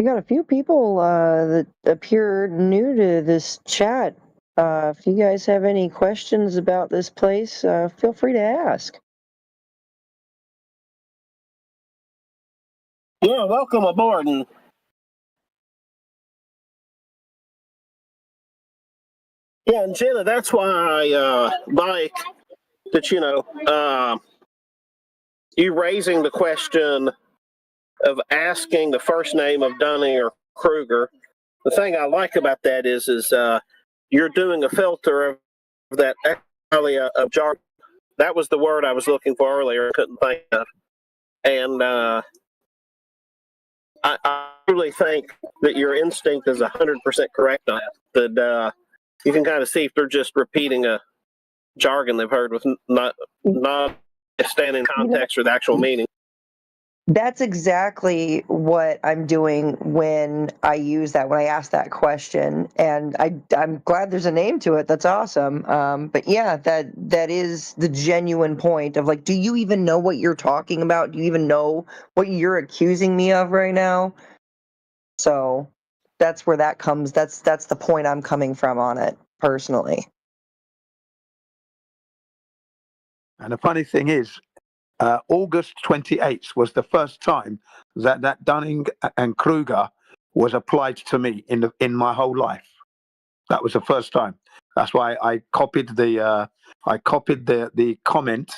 We got a few people that appear new to this chat. If you guys have any questions about this place, feel free to ask. Yeah, welcome aboard. And yeah, and Jenna, that's why I like that, you raising the question of asking the first name of Dunning or Kruger. The thing I like about that is you're doing a filter of that area of jargon. That was the word I was looking for earlier. I couldn't think of. And I really think that your instinct is 100% correct on that. That you can kind of see if they're just repeating a jargon they've heard with not standing in context or the actual meaning. That's exactly what I'm doing when I use that, when I ask that question. And I'm glad there's a name to it. That's awesome. But yeah, that is the genuine point of like, do you even know what you're talking about? Do you even know what you're accusing me of right now? So that's where that comes. That's the point I'm coming from on it personally. And the funny thing is, August 28th was the first time that Dunning and Kruger was applied to me in my whole life. That was the first time. That's why I copied the comment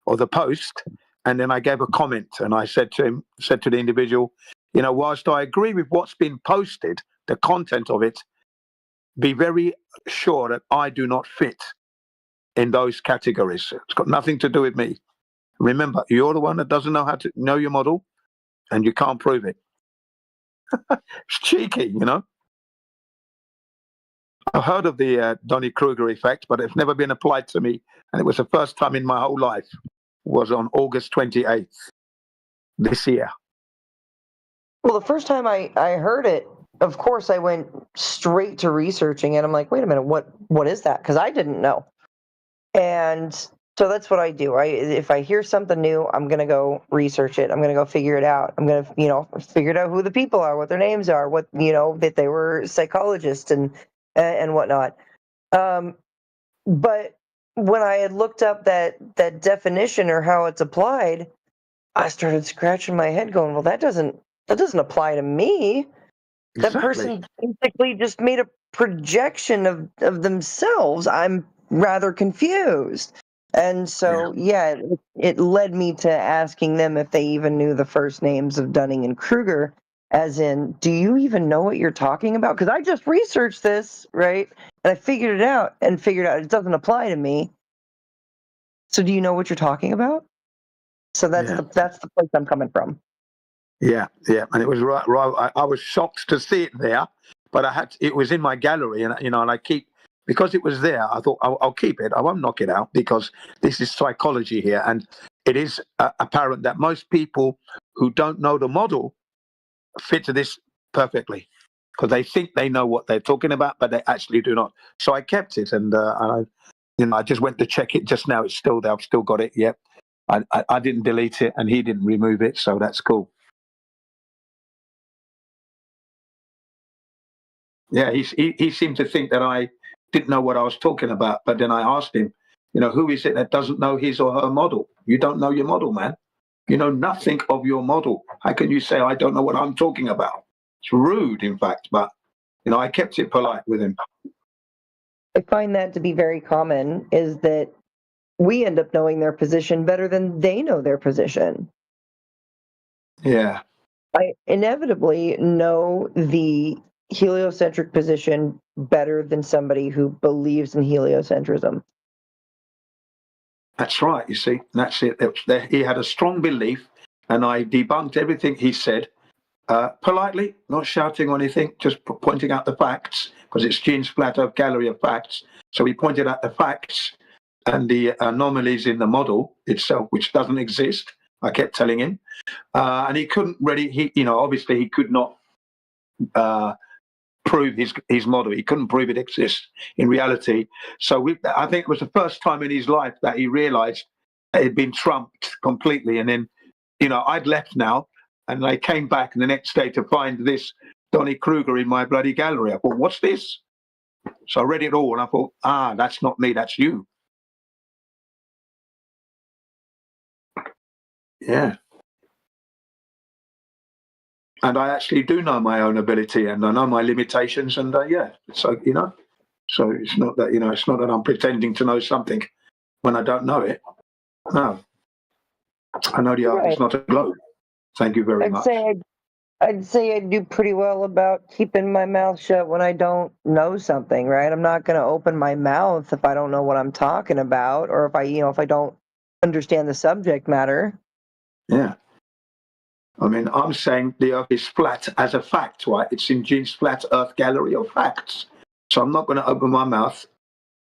or the post, and then I gave a comment, and I said to the individual, whilst I agree with what's been posted, the content of it, be very sure that I do not fit in those categories. It's got nothing to do with me. Remember, you're the one that doesn't know how to know your model, and you can't prove it. It's cheeky, I've heard of the Dunning-Kruger effect, but it's never been applied to me, and it was the first time in my whole life. Was on August 28th this year. Well, the first time I heard it, of course, I went straight to researching it. I'm like, wait a minute, what is that? Because I didn't know. And so that's what I do. If I hear something new, I'm going to go research it. I'm going to go figure it out. I'm going to, figure out who the people are, what their names are, what, that they were psychologists and whatnot. But when I had looked up that definition or how it's applied, I started scratching my head going, well, that doesn't apply to me. That Exactly. person basically just made a projection of themselves. I'm rather confused. And so, yeah, it led me to asking them if they even knew the first names of Dunning and Kruger, as in, do you even know what you're talking about? Because I just researched this, right? And I figured it out it doesn't apply to me. So do you know what you're talking about? So that's the place I'm coming from. Yeah, and it was right. I was shocked to see it there, but it was in my gallery, and and I keep, because it was there. I thought I'll keep it. I won't knock it out because this is psychology here, and it is apparent that most people who don't know the model fit to this perfectly because they think they know what they're talking about, but they actually do not. So I kept it, and I just went to check it just now. It's still there. I've still got it. Yep. I didn't delete it, and he didn't remove it, so that's cool. Yeah, he seemed to think that I didn't know what I was talking about. But then I asked him, who is it that doesn't know his or her model? You don't know your model, man. You know nothing of your model. How can you say I don't know what I'm talking about? It's rude, in fact. But, I kept it polite with him. I find that to be very common, is that we end up knowing their position better than they know their position. Yeah. I inevitably know the heliocentric position better than somebody who believes in heliocentrism. That's right, you see. That's it. He had a strong belief, and I debunked everything he said politely, not shouting or anything, just pointing out the facts, because it's Gene Splatter Gallery of Facts. So he pointed out the facts and the anomalies in the model itself, which doesn't exist. I kept telling him. And he couldn't really, obviously he could not prove his model. He couldn't prove it exists in reality. So I think it was the first time in his life that he realized that he'd been trumped completely. And then, I'd left now, and I came back the next day to find this Donnie Kruger in my bloody gallery. I thought, what's this? So I read it all and I thought, that's not me, that's you. Yeah. And I actually do know my own ability and I know my limitations and so, so it's not that, it's not that I'm pretending to know something when I don't know it. No. I know the earth is not a globe. Thank you very much. I'd say I do pretty well about keeping my mouth shut when I don't know something, right? I'm not going to open my mouth if I don't know what I'm talking about, or if I don't understand the subject matter. Yeah. I mean, I'm saying the earth is flat as a fact, right? It's in Gene's flat earth gallery of facts. So I'm not going to open my mouth.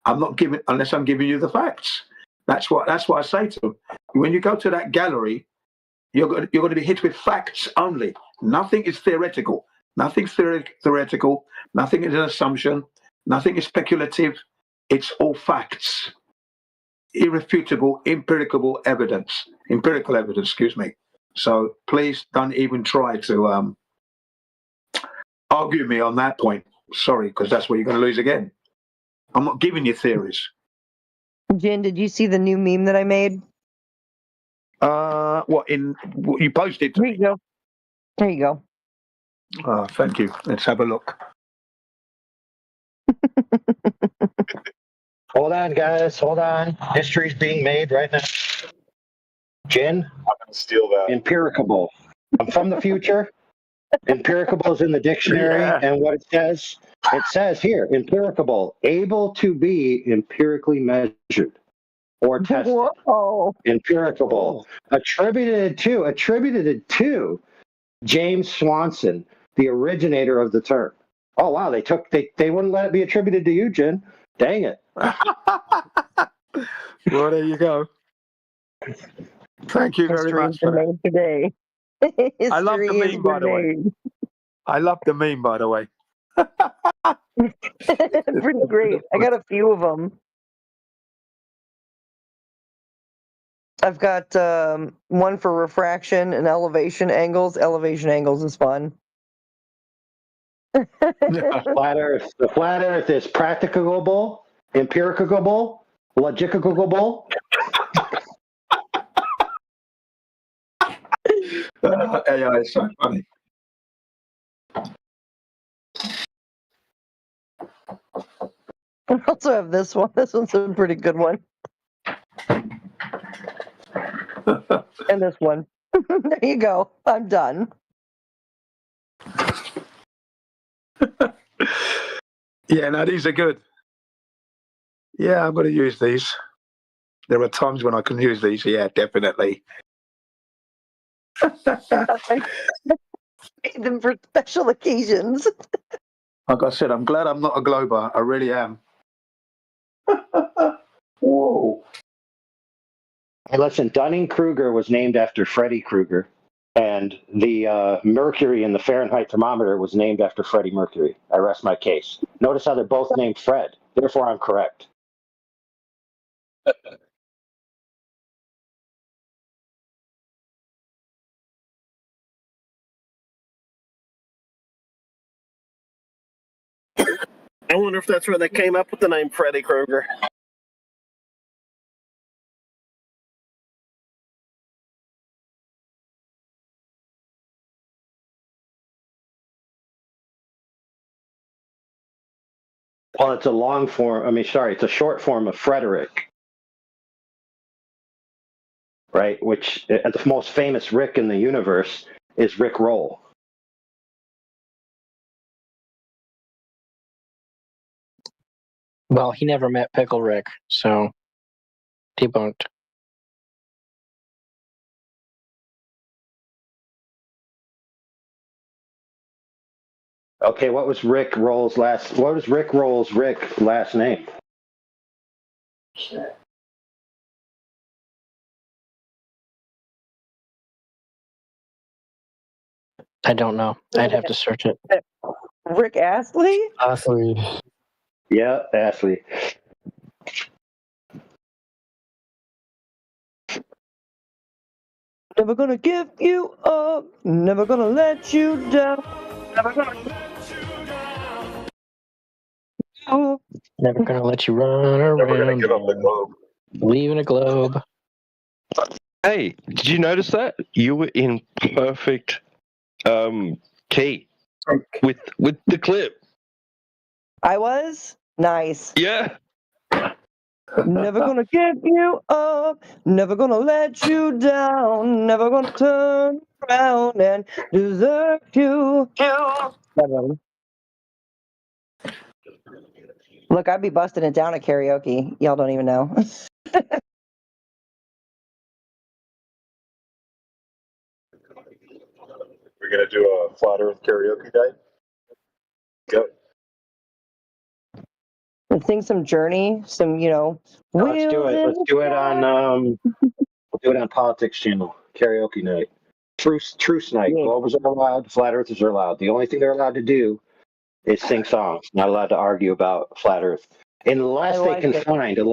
I'm not giving, unless I'm giving you the facts. That's what I say to them. When you go to that gallery, you're going to be hit with facts only. Nothing is theoretical. Nothing's theoretical. Nothing is an assumption. Nothing is speculative. It's all facts. Irrefutable, empirical evidence. Excuse me. So please don't even try to argue me on that point. Sorry, because that's where you're going to lose again. I'm not giving you theories. Jen, did you see the new meme that I made? What you posted to me? There you go. Thank you. Let's have a look. Hold on, guys. Hold on. History's being made right now. Jen? I'm going to steal that. Empiricable. I'm from the future. Empiricable is in the dictionary, and what it says here, empiricable, able to be empirically measured or tested. Whoa. Empiricable. Attributed to James Swanson, the originator of the term. Oh wow, they wouldn't let it be attributed to you, Jen. Dang it. Well, there you go. Thank you very much for that. Today. I love the meme, by the way. I love the meme, by the way. Pretty great. I got a few of them. I've got one for refraction and elevation angles. Elevation angles is fun. The flat Earth is practicable, empiricable, logicable. AI is so funny. I also have this one. This one's a pretty good one. And this one. There you go. I'm done. Yeah, no, these are good. Yeah, I'm going to use these. There are times when I can use these. Yeah, definitely. I made them for special occasions. Like I said, I'm glad I'm not a glober. I really am. Whoa. Hey, listen, Dunning-Kruger was named after Freddy Krueger, and the mercury in the Fahrenheit thermometer was named after Freddie Mercury. I rest my case. Notice how they're both named Fred. Therefore, I'm correct. I wonder if that's where they came up with the name Freddy Krueger. Well, it's a short form of Frederick, right? Which the most famous Rick in the universe is Rick Roll. Well, he never met Pickle Rick, so debunked. Okay, what was Rick Roll's last name? I don't know. I'd have to search it. Rick Astley? Astley. Yeah, Ashley. Never gonna give you up, never gonna let you down. Never gonna oh, Never gonna let you run Never gonna around give up the globe. leaving a globe. Hey, did you notice that? You were in perfect key with the clip. I was nice. Yeah. Never gonna give you up, never gonna let you down, never gonna turn around and desert you. Look, I'd be busting it down at karaoke. Y'all don't even know. We're gonna do a flat Earth karaoke night. Go. Let's sing some Journey, some, Let's do wheels it. in Let's the do it sky. on we'll do it on Politics Channel. Karaoke night. Truce night. Yeah. Globers are allowed, flat earthers are allowed. The only thing they're allowed to do is sing songs, not allowed to argue about flat earth. Unless I they like can it. find a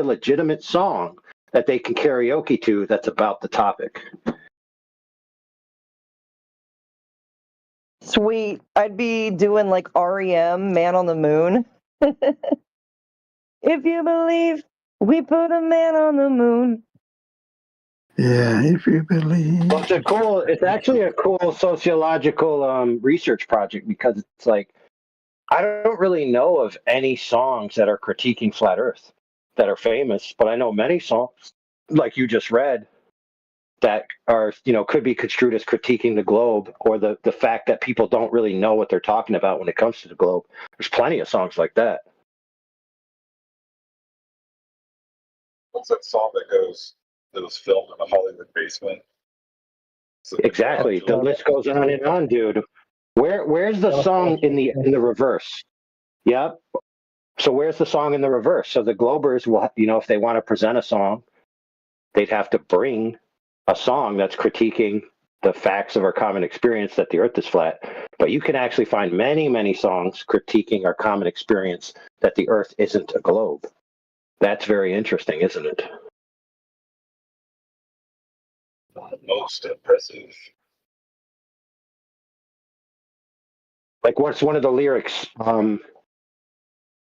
legitimate song that they can karaoke to that's about the topic. Sweet. I'd be doing like REM, Man on the Moon. If you believe we put a man on the moon. Yeah, if you believe. Well, it's actually a cool sociological research project because it's like I don't really know of any songs that are critiquing flat earth that are famous, but I know many songs like you just read that are, could be construed as critiquing the globe or the fact that people don't really know what they're talking about when it comes to the globe. There's plenty of songs like that. What's that song that was filmed in a Hollywood basement? Exactly. The list goes on and on, dude. Where's the song in the reverse? Yep. So where's the song in the reverse? So the Globers will, if they want to present a song, they'd have to bring a song that's critiquing the facts of our common experience that the earth is flat. But you can actually find many, many songs critiquing our common experience that the earth isn't a globe. That's very interesting, isn't it? Most impressive. Like what's one of the lyrics?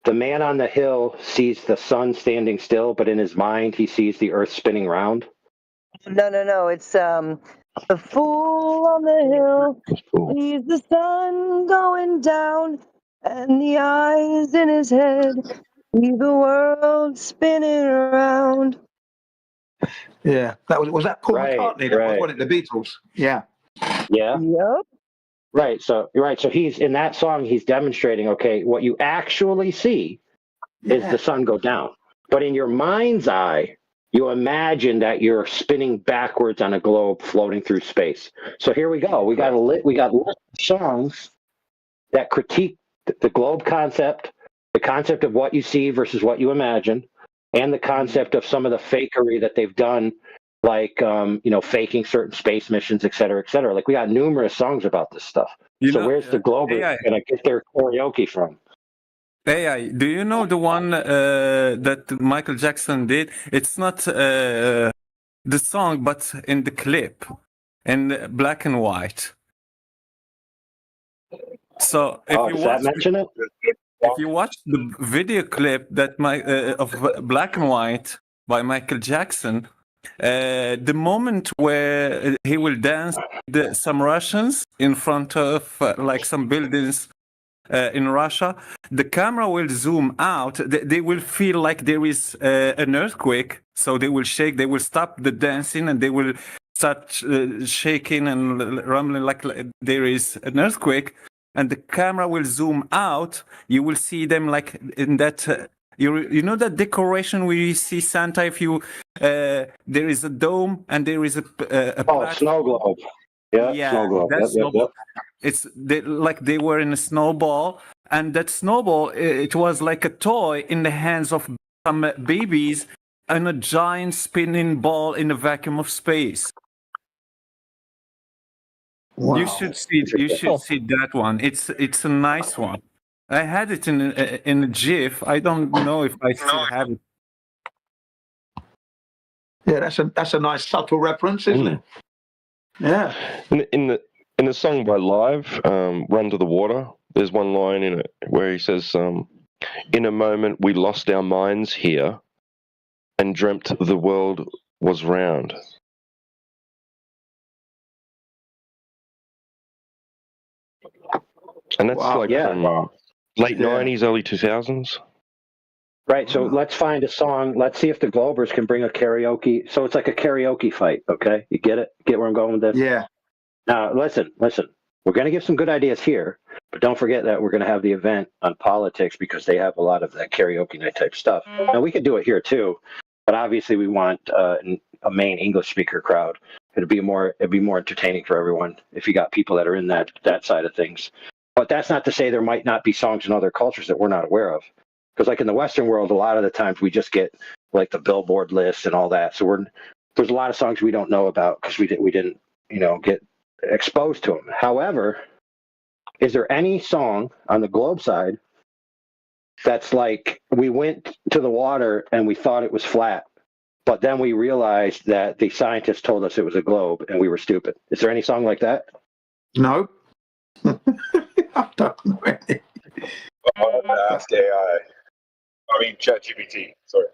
The man on the hill sees the sun standing still, but in his mind he sees the earth spinning round. No. It's the fool on the hill sees the sun going down, and the eyes in his head see the world spinning around. Yeah, was that Paul McCartney? That was, Right. wasn't it? The Beatles. Yeah. Yeah. Yep. Right. So he's in that song. He's demonstrating. Okay, what you actually see is the sun go down, but in your mind's eye, you imagine that you're spinning backwards on a globe floating through space. So here we go. We got songs that critique the globe concept, the concept of what you see versus what you imagine, and the concept of some of the fakery that they've done, like faking certain space missions, et cetera, et cetera. Like we got numerous songs about this stuff. Where's the Globers gonna get their karaoke from? AI, do you know the one that Michael Jackson did? It's not the song, but in the clip, in black and white. So if you does watch, that mention it? if you watch the video clip that of black and white by Michael Jackson, the moment where he will dance with some Russians in front of like some buildings in Russia, the camera will zoom out. They will feel like there is an earthquake, so they will shake. They will stop the dancing and they will start shaking and rumbling like there is an earthquake. And the camera will zoom out. You will see them like in that. You know that decoration where you see Santa if you there is a dome and there is a snow globe. Yeah, snow globe. That's Yep. it's like they were in a snowball, and that snowball it was like a toy in the hands of some babies and a giant spinning ball in a vacuum of space. Wow. You should see that one. It's a nice one. I had it in a GIF. I don't know if I still have it. Yeah, that's a nice subtle reference, isn't it? Yeah. In in the song by Live, "Run to the Water," there's one line in it where he says, "In a moment we lost our minds here, and dreamt the world was round." And that's Wow. like Yeah. from late Yeah. 90s, early 2000s. Right, so let's find a song. Let's see if the Globers can bring a karaoke. So it's like a karaoke fight, okay? You get it? Get where I'm going with this? Yeah. Now, listen. We're going to give some good ideas here, but don't forget that we're going to have the event on politics because they have a lot of that karaoke night type stuff. Now, we could do it here too, but obviously we want a main English speaker crowd. It'd be more entertaining for everyone if you got people that are in that side of things. But that's not to say there might not be songs in other cultures that we're not aware of. Because like in the Western world, a lot of the times we just get like the Billboard list and all that. So there's a lot of songs we don't know about because we didn't get exposed to them. However, is there any song on the globe side that's like we went to the water and we thought it was flat, but then we realized that the scientists told us it was a globe and we were stupid? Is there any song like that? No. I don't know any. Ask AI. I mean, ChatGPT. Sorry.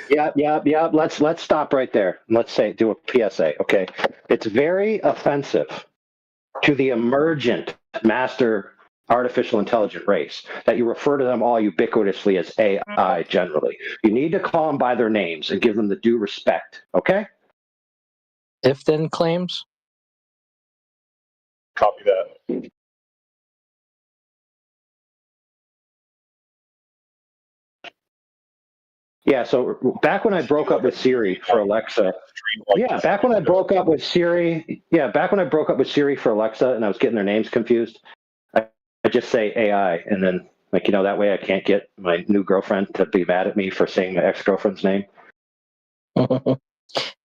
Yeah. Let's stop right there. Let's do a PSA. Okay, it's very offensive to the emergent master artificial intelligent race that you refer to them all ubiquitously as AI. Generally, you need to call them by their names and give them the due respect. Okay. If then claims. Copy that. Yeah, so back when I broke up with Siri for Alexa, back when I broke up with Siri for Alexa and I was getting their names confused, I just say AI, and then that way I can't get my new girlfriend to be mad at me for saying my ex-girlfriend's name.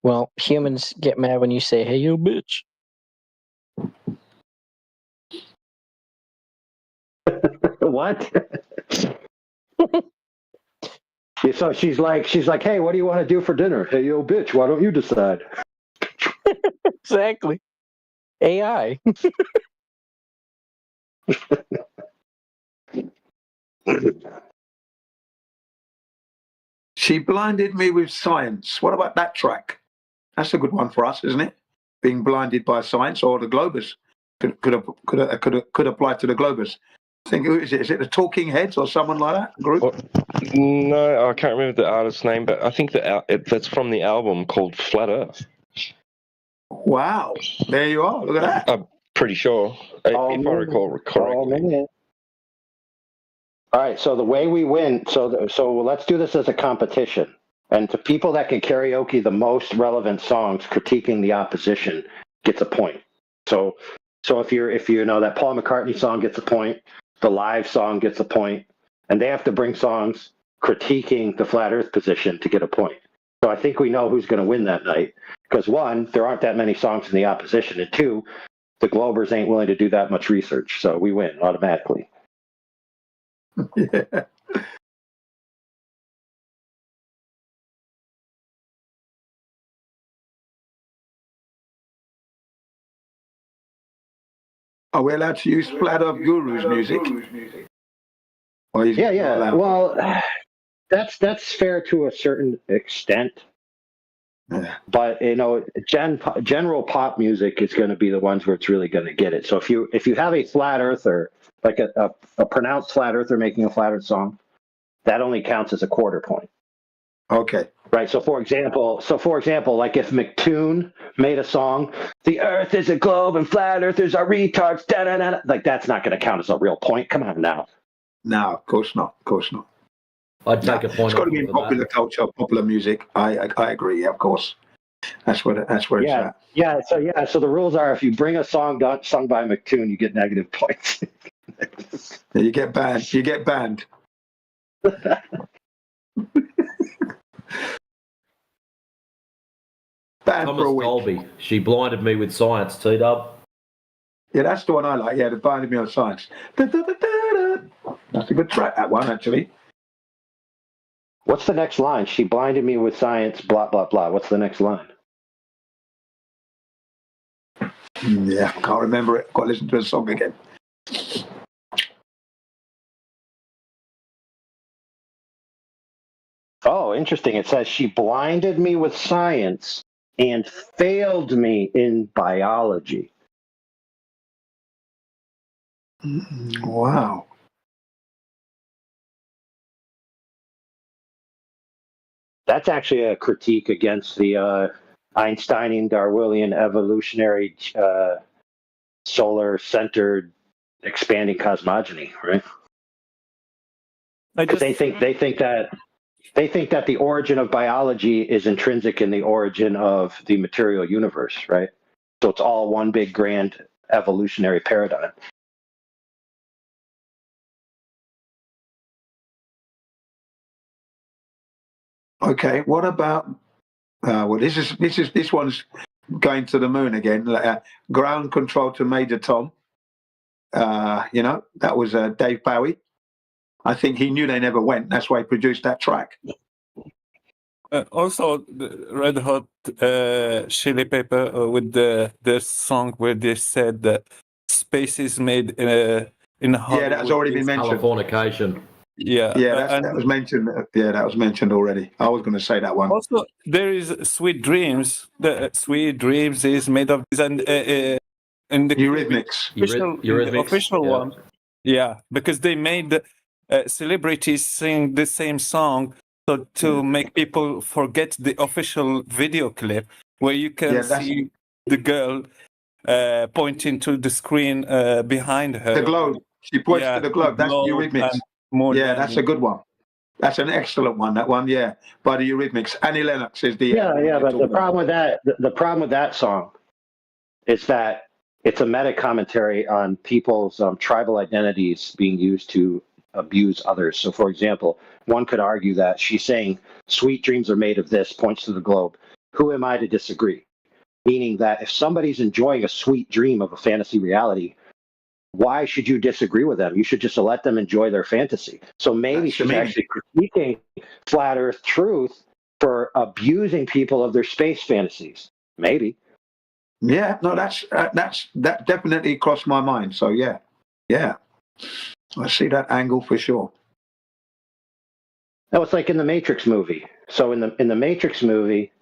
Well, humans get mad when you say, "Hey, you bitch." What? So she's like, "Hey, what do you want to do for dinner?" "Hey, yo, bitch, why don't you decide?" Exactly. AI. She blinded me with science. What about that track? That's a good one for us, isn't it? Being blinded by science, or the Globers could apply to the Globers. I think, who is it? Is it the Talking Heads or someone like that group? No, I can't remember the artist's name, but I think that's from the album called Flat Earth. Wow, there you are. Look at that. I'm pretty sure, if I recall correctly. All right, so the way we win, so let's do this as a competition. And to people that can karaoke the most relevant songs critiquing the opposition gets a point. So if you know that Paul McCartney song gets a point, the Live song gets a point, and they have to bring songs critiquing the flat Earth position to get a point. So I think we know who's going to win that night because one, there aren't that many songs in the opposition, and two, the Globers ain't willing to do that much research, so we win automatically. Yeah. Are we allowed to use Flat Earth Guru's music? Yeah. Well, that's fair to a certain extent. Yeah. But general pop music is going to be the ones where it's really going to get it. So if you have a flat earther, like a pronounced flat earther making a flat earth song, that only counts as a quarter point. Okay. Right. So for example, like if McToon made a song, "The Earth is a globe and flat earthers are retards," like that's not going to count as a real point. Come on now. No, of course not. I'd take a point. It's got to be in popular culture, popular music. I agree. Yeah, of course. That's where it's at. Yeah. So the rules are: if you bring a song sung by McToon, you get negative points. Yeah, you get banned. Banned Thomas for a week. Dolby. She blinded me with science. T-Dub. Yeah, that's the one I like. Yeah, the blinded me on science. That's a good track. That one actually. What's the next line? She blinded me with science. Blah blah blah. What's the next line? Yeah, can't remember it. Got to listen to the song again. Oh, interesting. It says she blinded me with science and failed me in biology. Wow. That's actually a critique against the Einsteinian Darwinian evolutionary solar-centered expanding cosmogony, right? Because they think that the origin of biology is intrinsic in the origin of the material universe, right? So it's all one big grand evolutionary paradigm. Okay, what about? Well, this one's going to the moon again. Ground control to Major Tom. That was Dave Bowie. I think he knew they never went. That's why he produced that track. Also, the Red Hot Chili Pepper with the song where they said that space is made in Hollywood. Yeah, that's already been mentioned. Californication. Yeah, Yeah, that was mentioned. Yeah, that was mentioned already. I was going to say that one. Also, there is Sweet Dreams. The Sweet Dreams is made of this, and in the Eurythmics. official one. Yeah, because they made celebrities sing the same song, so to make people forget the official video clip where you can see the girl pointing to the screen behind her. The globe. She points to the globe. That's Eurythmics. Yeah, that's a good one. That's an excellent one. That one, yeah, by the Eurythmics. Annie Lennox is the But the problem with that song is that it's a meta commentary on people's tribal identities being used to abuse others. So, for example, one could argue that she's saying "sweet dreams are made of this," points to the globe. Who am I to disagree? Meaning that if somebody's enjoying a sweet dream of a fantasy reality, why should you disagree with them? You should just let them enjoy their fantasy. So maybe she's actually critiquing flat Earth truth for abusing people of their space fantasies. Maybe. Yeah, no, that definitely crossed my mind. So yeah, I see that angle for sure. That was like in the Matrix movie. So in the Matrix movie,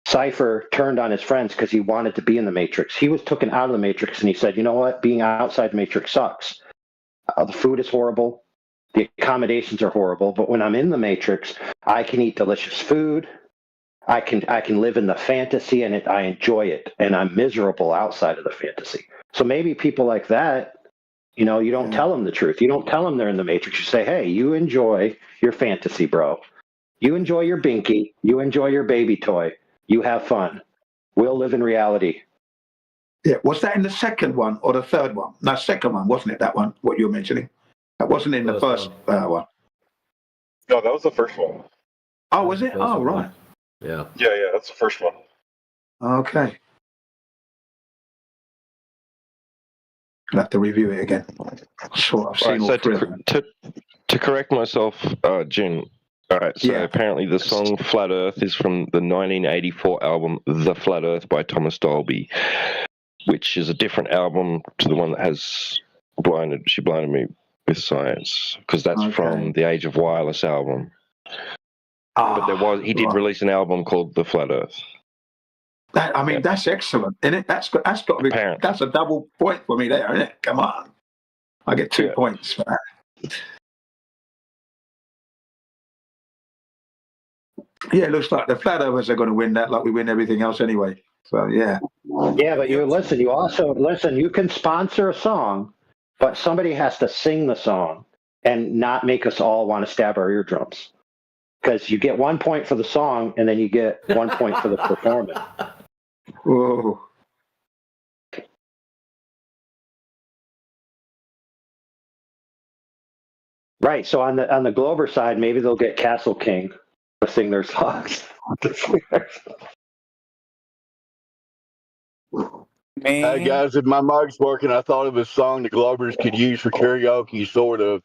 Cypher turned on his friends because he wanted to be in the Matrix. He was taken out of the Matrix, and he said, "You know what? Being outside the Matrix sucks. The food is horrible. The accommodations are horrible. But when I'm in the Matrix, I can eat delicious food. I can live in the fantasy, and I enjoy it. And I'm miserable outside of the fantasy. So maybe people like that, you don't tell them the truth. You don't tell them they're in the Matrix. You say, hey, you enjoy your fantasy, bro. You enjoy your binky. You enjoy your baby toy. You have fun. We'll live in reality." Yeah, was that in the second one or the third one? No, second one, wasn't it? That one, what you were mentioning? That wasn't in the first one. No, that was the first one. Oh, was it? Oh, right. Yeah. Yeah, that's the first one. Okay. I'll have to review it again. Sure, I've seen all three of them. To correct myself, Jin. All right, so apparently the song Flat Earth is from the 1984 album The Flat Earth by Thomas Dolby, which is a different album to the one that has She Blinded Me with Science, because that's from the Age of Wireless album. But he did release an album called The Flat Earth. That's excellent, isn't it? That's got to be, that's a double point for me there, isn't it? Come on. I get 2 points for that. Yeah, it looks like the Flat Earthers are going to win that, like we win everything else anyway. So, yeah. Yeah, but you can sponsor a song, but somebody has to sing the song and not make us all want to stab our eardrums. Because you get 1 point for the song, and then you get 1 point for the performance. Whoa. Right, so on the Glover side, maybe they'll get Castle King to sing their songs. Hey guys, if my mic's working, I thought of a song the Glovers could use for karaoke, sort of.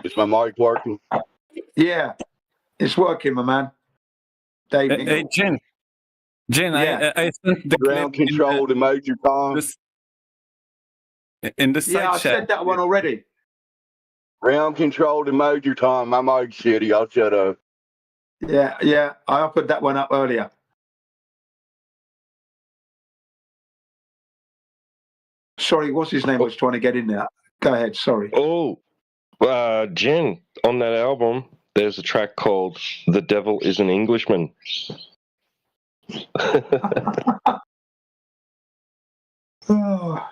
Is my mic working? Yeah, it's working, my man. Hey, Jin. Jen, Yeah. I sent the Ground clip control to Major Tom. in the Yeah, side I chat. said that one already. Ground control to Major Tom. My mic's shitty. I'll shut up. Yeah, I offered that one up earlier. Sorry, what's his name was trying to get in there. Go ahead, sorry. Oh, Jen, on that album, there's a track called "The Devil Is an Englishman." Oh.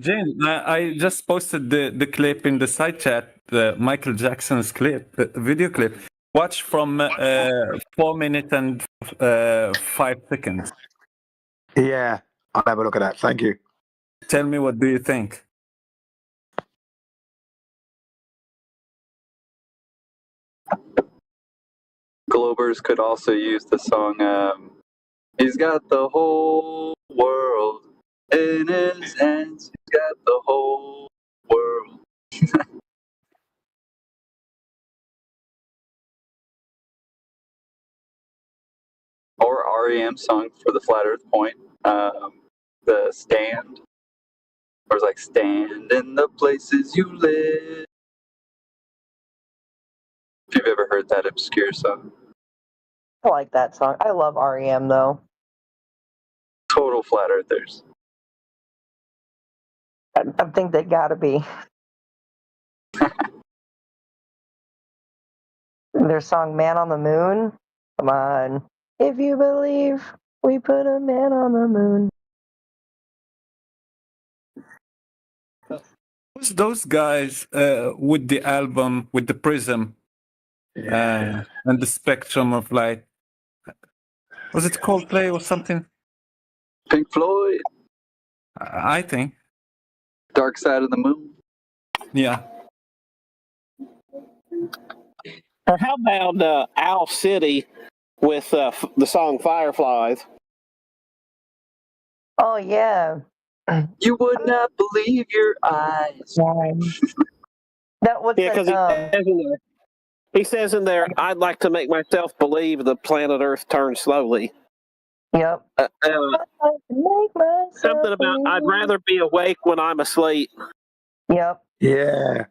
Jane, I just posted the clip in the side chat, Michael Jackson's clip, video clip. Watch from 4 minutes and 5 seconds. Yeah, I'll have a look at that. Thank you. Tell me, what do you think? Globers could also use the song, he's got the whole world in his hands. He's got the whole world. Or REM's song for the Flat Earth Point, the Stand. Or it's like, stand in the places you live. If you've ever heard that obscure song. I like that song. I love REM though. Total Flat Earthers. I think they gotta be. Their song "Man on the Moon." Come on. If you believe, we put a man on the moon. Who's those guys with the album, with the prism and the spectrum of light? Was it Coldplay or something? Pink Floyd. I think. Dark Side of the Moon. Yeah. Or how about Owl City with the song Fireflies? Oh yeah. You would not believe your eyes. That was Yeah, because he says in there, I'd like to make myself believe the planet Earth turns slowly. Yep. Something about I'd rather be awake when I'm asleep. Yep. Yeah.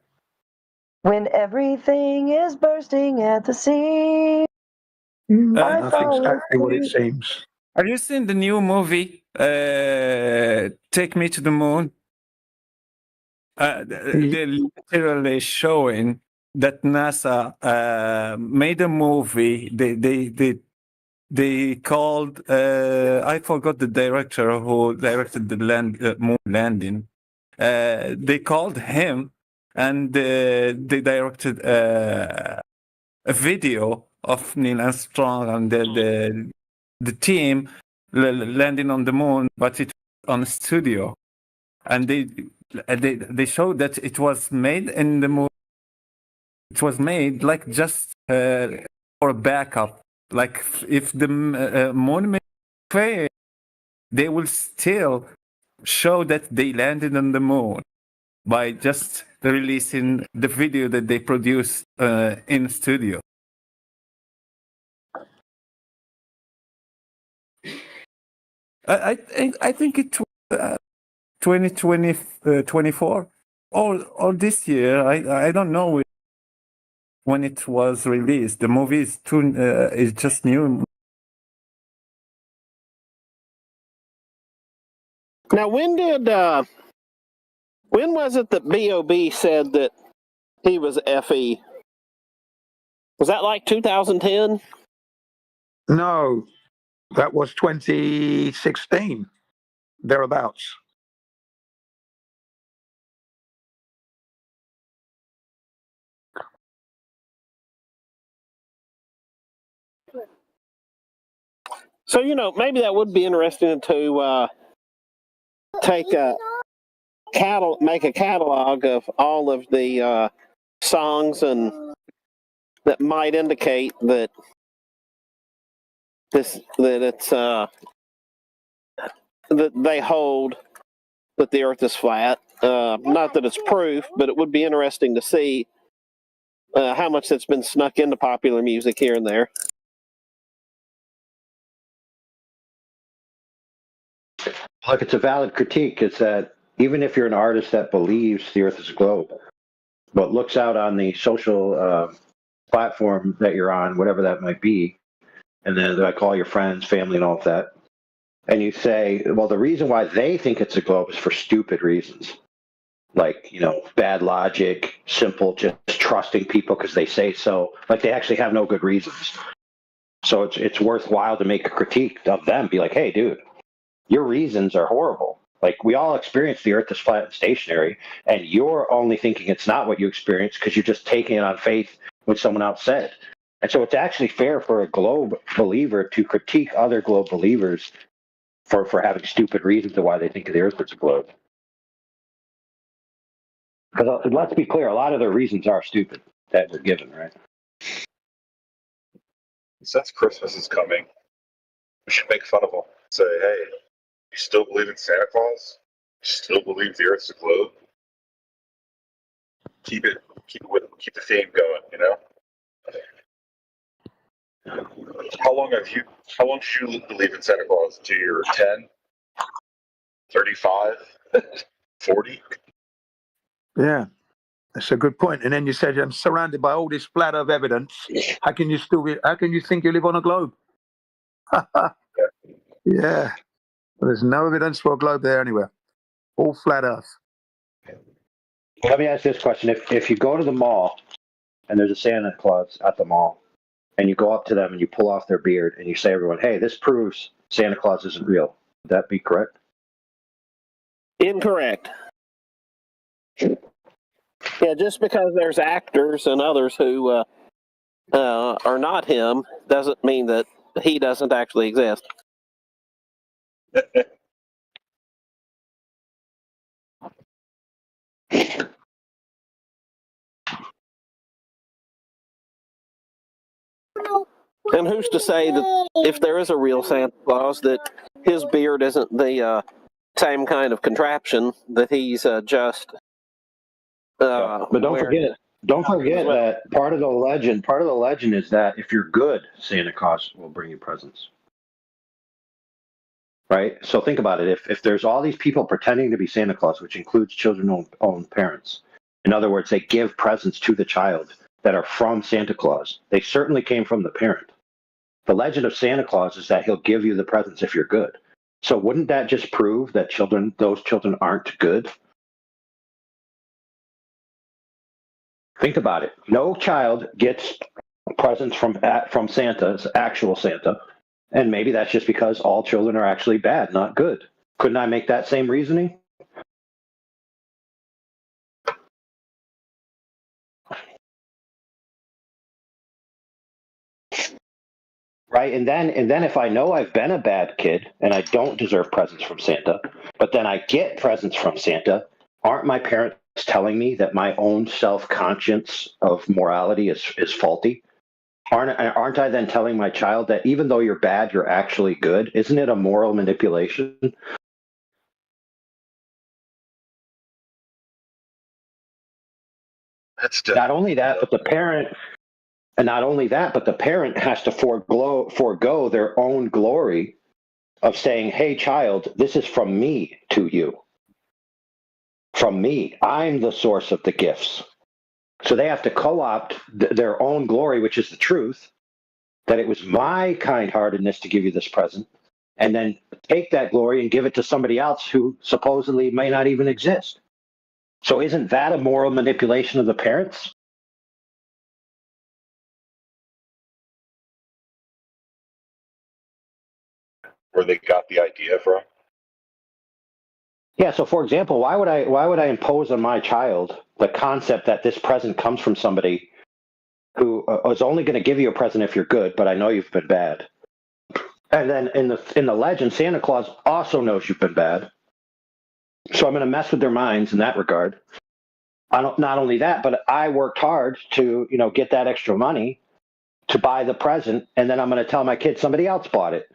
When everything is bursting at the seams. Nothing's exactly what it seems. Have you seen the new movie, Take Me to the Moon? They're literally showing that NASA made a movie. They called, I forgot the director who directed the moon landing. They called him, and they directed a video of Neil Armstrong and the team landing on the moon, but it was on a studio, and they showed that it was made in the moon. It was made like just for a backup. Like if the moon fail, they will still show that they landed on the moon by just releasing the video that they produced in studio. I think it was 2024 or this year. I don't know when it was released. The movie is just new. Now, when was it that B.O.B. said that he was FE? Was that like 2010? No, that was 2016, thereabouts. So, maybe that would be interesting to make a catalog of all of the songs and that might indicate that it's that they hold that the Earth is flat. Not that it's proof, but it would be interesting to see how much that's been snuck into popular music here and there. Look, it's a valid critique. It's that even if you're an artist that believes the Earth is a globe, but looks out on the social platform that you're on, whatever that might be, and then like all your friends, family, and all of that, and you say, well, the reason why they think it's a globe is for stupid reasons, like, bad logic, simple, just trusting people because they say so. Like they actually have no good reasons. So it's worthwhile to make a critique of them. Be like, hey, dude, your reasons are horrible. Like, we all experience the Earth is flat and stationary, and you're only thinking it's not what you experience because you're just taking it on faith when someone else said. And so it's actually fair for a globe believer to critique other globe believers for having stupid reasons of why they think the Earth is a globe. Because let's be clear, a lot of their reasons are stupid that they're given, right? Since Christmas is coming, we should make fun of them. Say, hey, you still believe in Santa Claus? You still believe the Earth's a globe? Keep the theme going, How long did you believe in Santa Claus? Until you were 10, 35, 40? Yeah, that's a good point. And then you said, I'm surrounded by all this splatter of evidence. How can you think you live on a globe? Yeah. Well, there's no evidence for a globe there anywhere. All flat Earth. Let me ask this question. If you go to the mall and there's a Santa Claus at the mall, and you go up to them and you pull off their beard and you say to everyone, hey, this proves Santa Claus isn't real, would that be correct? Incorrect. Yeah, just because there's actors and others who are not him doesn't mean that he doesn't actually exist. And who's to say that if there is a real Santa Claus, that his beard isn't the same kind of contraption, that he's just. But don't forget that part of the legend is that if you're good, Santa Claus will bring you presents. Right? So think about it. If there's all these people pretending to be Santa Claus, which includes children's own parents, in other words, they give presents to the child that are from Santa Claus, they certainly came from the parent. The legend of Santa Claus is that he'll give you the presents if you're good. So wouldn't that just prove that those children aren't good? Think about it. No child gets presents from Santa's actual Santa, and maybe that's just because all children are actually bad, not good. Couldn't I make that same reasoning? Right, and then if I know I've been a bad kid and I don't deserve presents from Santa, but then I get presents from Santa, aren't my parents telling me that my own self-conscience of morality is faulty? Aren't I then telling my child that even though you're bad, you're actually good? Isn't it a moral manipulation? Not only that, but the parent has to forego their own glory of saying, hey, child, this is from me to you. From me. I'm the source of the gifts. So they have to co-opt their own glory, which is the truth, that it was my kind-heartedness to give you this present, and then take that glory and give it to somebody else who supposedly may not even exist. So isn't that a moral manipulation of the parents? Where they got the idea from? Yeah, so for example, why would I impose on my child the concept that this present comes from somebody who is only going to give you a present if you're good, but I know you've been bad. And then in the legend, Santa Claus also knows you've been bad. So I'm going to mess with their minds in that regard. Not only that, but I worked hard to, get that extra money to buy the present, and then I'm going to tell my kid somebody else bought it.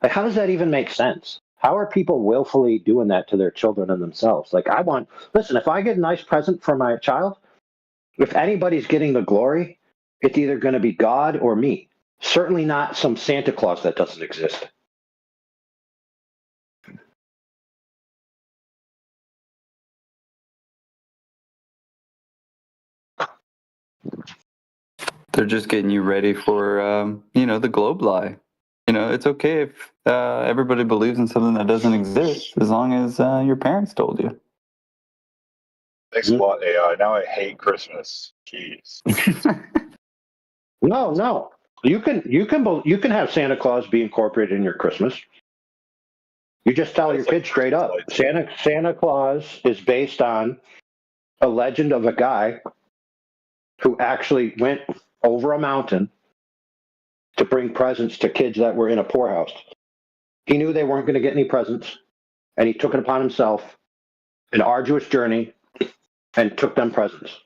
Like, how does that even make sense? How are people willfully doing that to their children and themselves? Like, listen, if I get a nice present for my child, If anybody's getting the glory, it's either going to be God or me. Certainly not some Santa Claus that doesn't exist. They're just getting you ready for, the globe lie. It's okay if everybody believes in something that doesn't exist, as long as your parents told you. Thanks a lot, AI. Now I hate Christmas. Jeez. No. You can have Santa Claus be incorporated in your Christmas. You just tell your kids straight up. Santa Claus is based on a legend of a guy who actually went over a mountain to bring presents to kids that were in a poorhouse. He knew they weren't going to get any presents, and he took it upon himself, an arduous journey, and took them presents.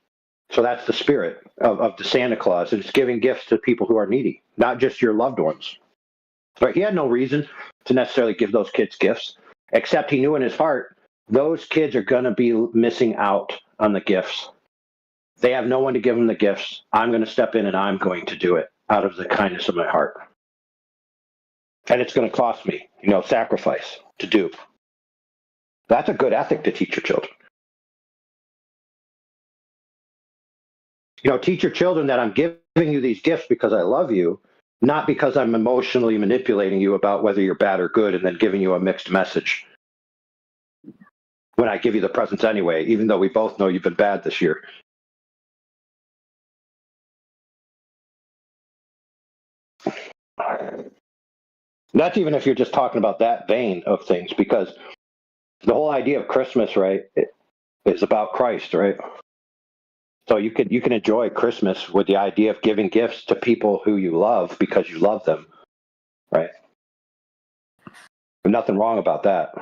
So that's the spirit of the Santa Claus. It's giving gifts to people who are needy, not just your loved ones. But he had no reason to necessarily give those kids gifts, except he knew in his heart those kids are going to be missing out on the gifts. They have no one to give them the gifts. I'm going to step in and I'm going to do it out of the kindness of my heart. And it's going to cost me, sacrifice to do. That's a good ethic to teach your children. Teach your children that I'm giving you these gifts because I love you, not because I'm emotionally manipulating you about whether you're bad or good and then giving you a mixed message when I give you the presents anyway, even though we both know you've been bad this year. That's even if you're just talking about that vein of things, because the whole idea of Christmas, right, is about Christ, right? So you can enjoy Christmas with the idea of giving gifts to people who you love because you love them, right? There's nothing wrong about that.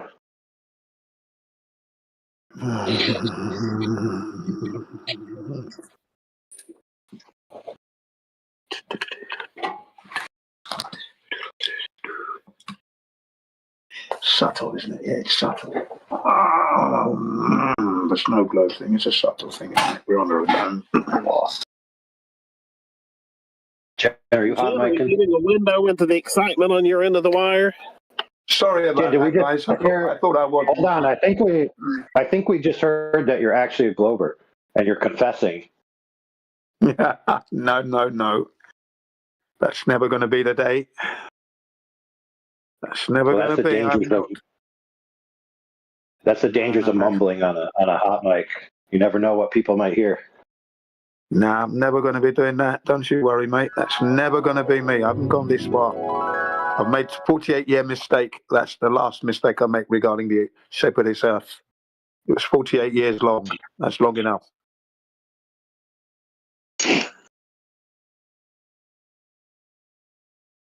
Subtle, isn't it? Yeah, it's subtle. The snow globe thing is a subtle thing, isn't it? We're on our own. Are you hot, Mike? Getting a window into the excitement on your end of the wire. Sorry about that, guys. I thought I was. Hold on. I think we just heard that you're actually a Glober and you're confessing. No. That's never going to be the day. That's never going to be. That's the dangers of mumbling on a hot mic. You never know what people might hear. Nah, I'm never going to be doing that. Don't you worry, mate. That's never going to be me. I haven't gone this far. I've made a 48-year mistake. That's the last mistake I make regarding the shape of this earth. It was 48 years long. That's long enough.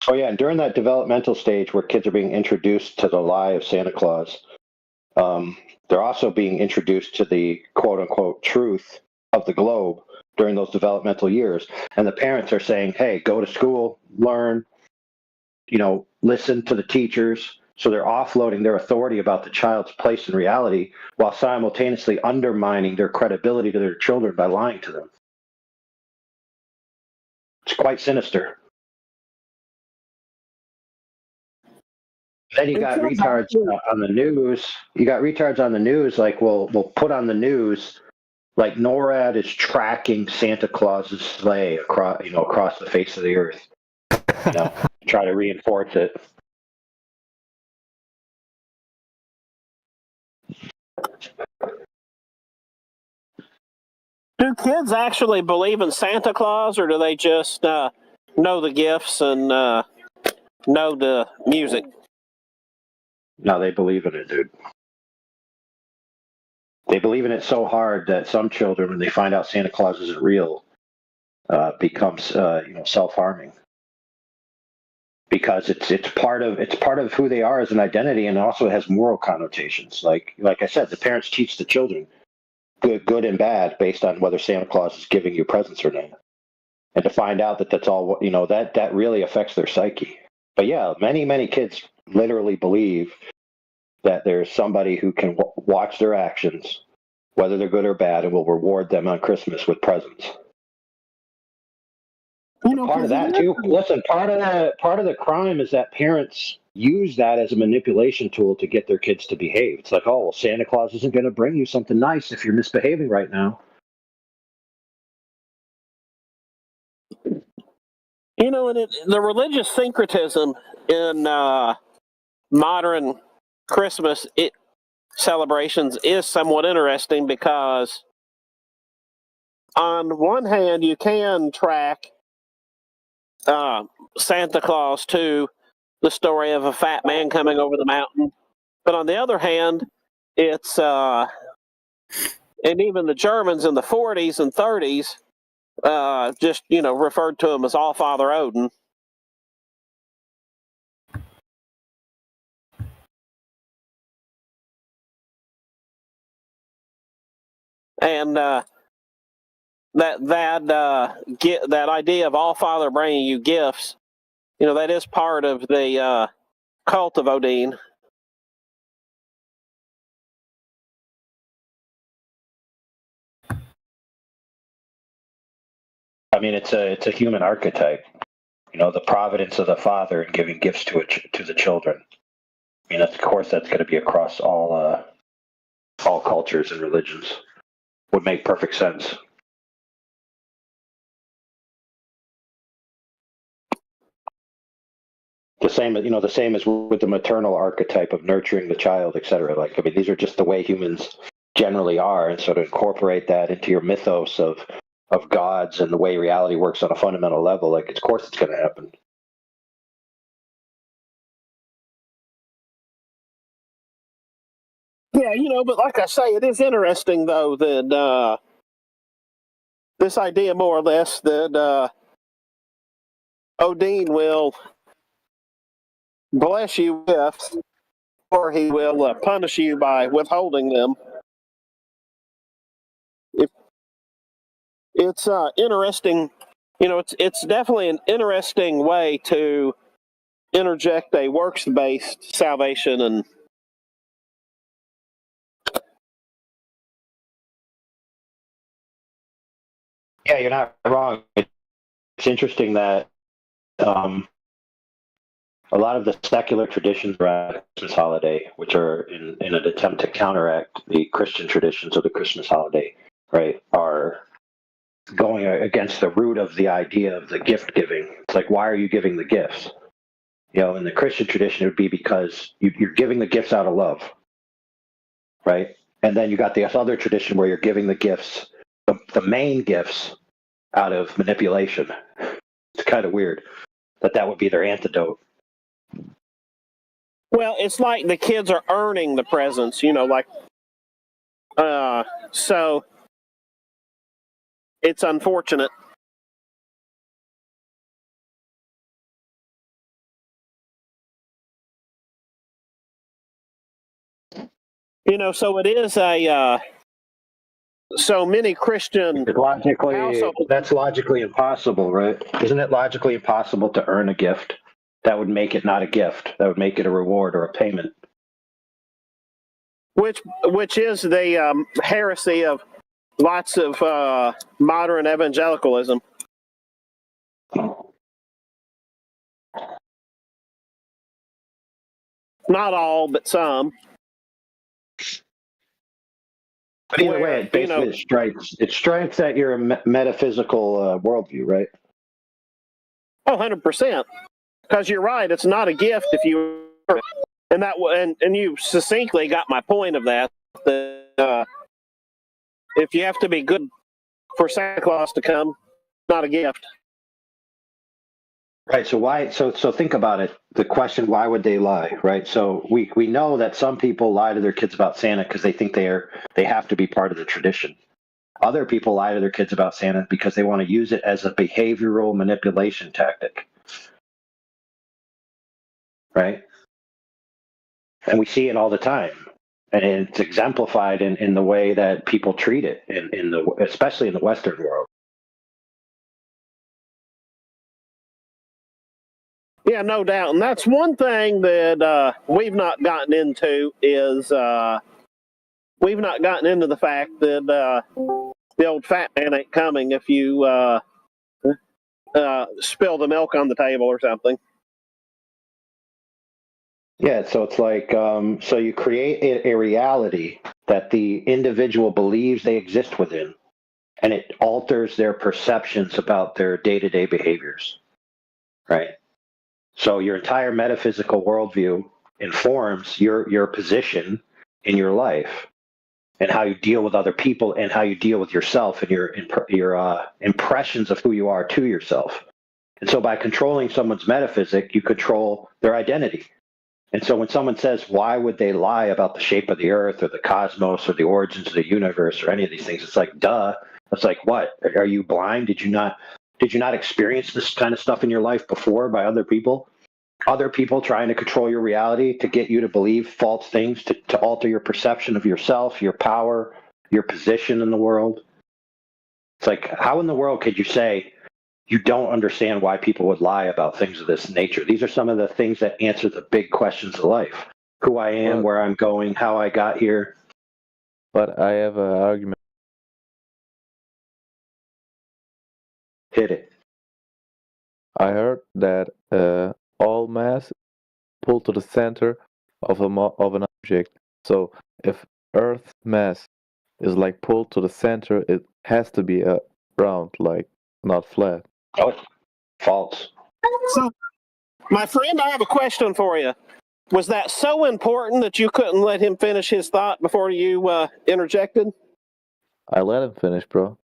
Oh, yeah, and during that developmental stage where kids are being introduced to the lie of Santa Claus, they're also being introduced to the quote-unquote truth of the globe during those developmental years. And the parents are saying, hey, go to school, learn, listen to the teachers. So they're offloading their authority about the child's place in reality while simultaneously undermining their credibility to their children by lying to them. It's quite sinister. Then you got retards on the news. You got retards on the news, like we'll put on the news, like NORAD is tracking Santa Claus's sleigh across the face of the earth. Try to reinforce it. Do kids actually believe in Santa Claus, or do they just know the gifts and know the music? No, they believe in it, dude. They believe in it so hard that some children, when they find out Santa Claus isn't real, becomes self-harming, because it's part of who they are as an identity, and also has moral connotations. Like I said, the parents teach the children good and bad based on whether Santa Claus is giving you presents or not, and to find out that that's all that really affects their psyche. But yeah, many kids literally believe that there's somebody who can watch their actions whether they're good or bad, and we'll reward them on Christmas with presents. You know, Part of that too. Listen, part of the crime is that parents use that as a manipulation tool to get their kids to behave. It's like, oh, well, Santa Claus isn't going to bring you something nice if you're misbehaving right now. You know, and the religious syncretism in modern Christmas celebrations is somewhat interesting because, on one hand, you can track Santa Claus to the story of a fat man coming over the mountain, but on the other hand, it's and even the Germans in the 40s and 30s just referred to him as All-Father Odin. And that idea of All-Father bringing you gifts, that is part of the cult of Odin. I mean, it's a human archetype. The providence of the father and giving gifts to the children. I mean, of course, that's going to be across all cultures and religions. Would make perfect sense. The same as with the maternal archetype of nurturing the child, etc. Like, I mean, these are just the way humans generally are, and so to incorporate that into your mythos of gods and the way reality works on a fundamental level, like, of course, it's going to happen. Yeah, but like I say, it is interesting though that this idea, more or less, that Odin will bless you with gifts, or he will punish you by withholding them. It's interesting. It's definitely an interesting way to interject a works-based salvation. And yeah, you're not wrong. It's interesting that a lot of the secular traditions around the Christmas holiday, which are in an attempt to counteract the Christian traditions of the Christmas holiday, right, are going against the root of the idea of the gift giving. It's like, why are you giving the gifts? In the Christian tradition, it would be because you're giving the gifts out of love, right? And then you got this other tradition where you're giving the gifts, the main gifts, out of manipulation. It's kind of weird that would be their antidote. Well, it's like the kids are earning the presents, so it's unfortunate. So it is so many Christian households. That's logically impossible, right? Isn't it logically impossible to earn a gift? That would make it not a gift. That would make it a reward or a payment. Which is the heresy of lots of modern evangelicalism. Not all, but some. But either way, it basically strikes at your metaphysical worldview, right? Oh, 100%. Because you're right, it's not a gift if you and you succinctly got my point of that. If you have to be good for Santa Claus to come, it's not a gift. Right. So why? So think about it. The question: why would they lie? Right. So we know that some people lie to their kids about Santa because they think they have to be part of the tradition. Other people lie to their kids about Santa because they want to use it as a behavioral manipulation tactic. Right. And we see it all the time, and it's exemplified in the way that people treat it especially in the Western world. Yeah, no doubt. And that's one thing that we've not gotten into is we've not gotten into the fact that the old fat man ain't coming if you spill the milk on the table or something. Yeah, so it's like, so you create a reality that the individual believes they exist within, and it alters their perceptions about their day-to-day behaviors, right? So your entire metaphysical worldview informs your position in your life and how you deal with other people and how you deal with yourself and your impressions of who you are to yourself. And so by controlling someone's metaphysic, you control their identity. And so when someone says, why would they lie about the shape of the earth or the cosmos or the origins of the universe or any of these things? It's like, duh. It's like, what? Are you blind? Did you not experience this kind of stuff in your life before by other people? Other people trying to control your reality to get you to believe false things, to alter your perception of yourself, your power, your position in the world. It's like, how in the world could you say you don't understand why people would lie about things of this nature? These are some of the things that answer the big questions of life. Who I am, where I'm going, how I got here. But I have an argument. Hit it. I heard that all mass pull to the center of an object. So if Earth's mass is like pulled to the center, it has to be round, like not flat. Oh, false. So, my friend, I have a question for you. Was that so important that you couldn't let him finish his thought before you interjected? I let him finish, bro.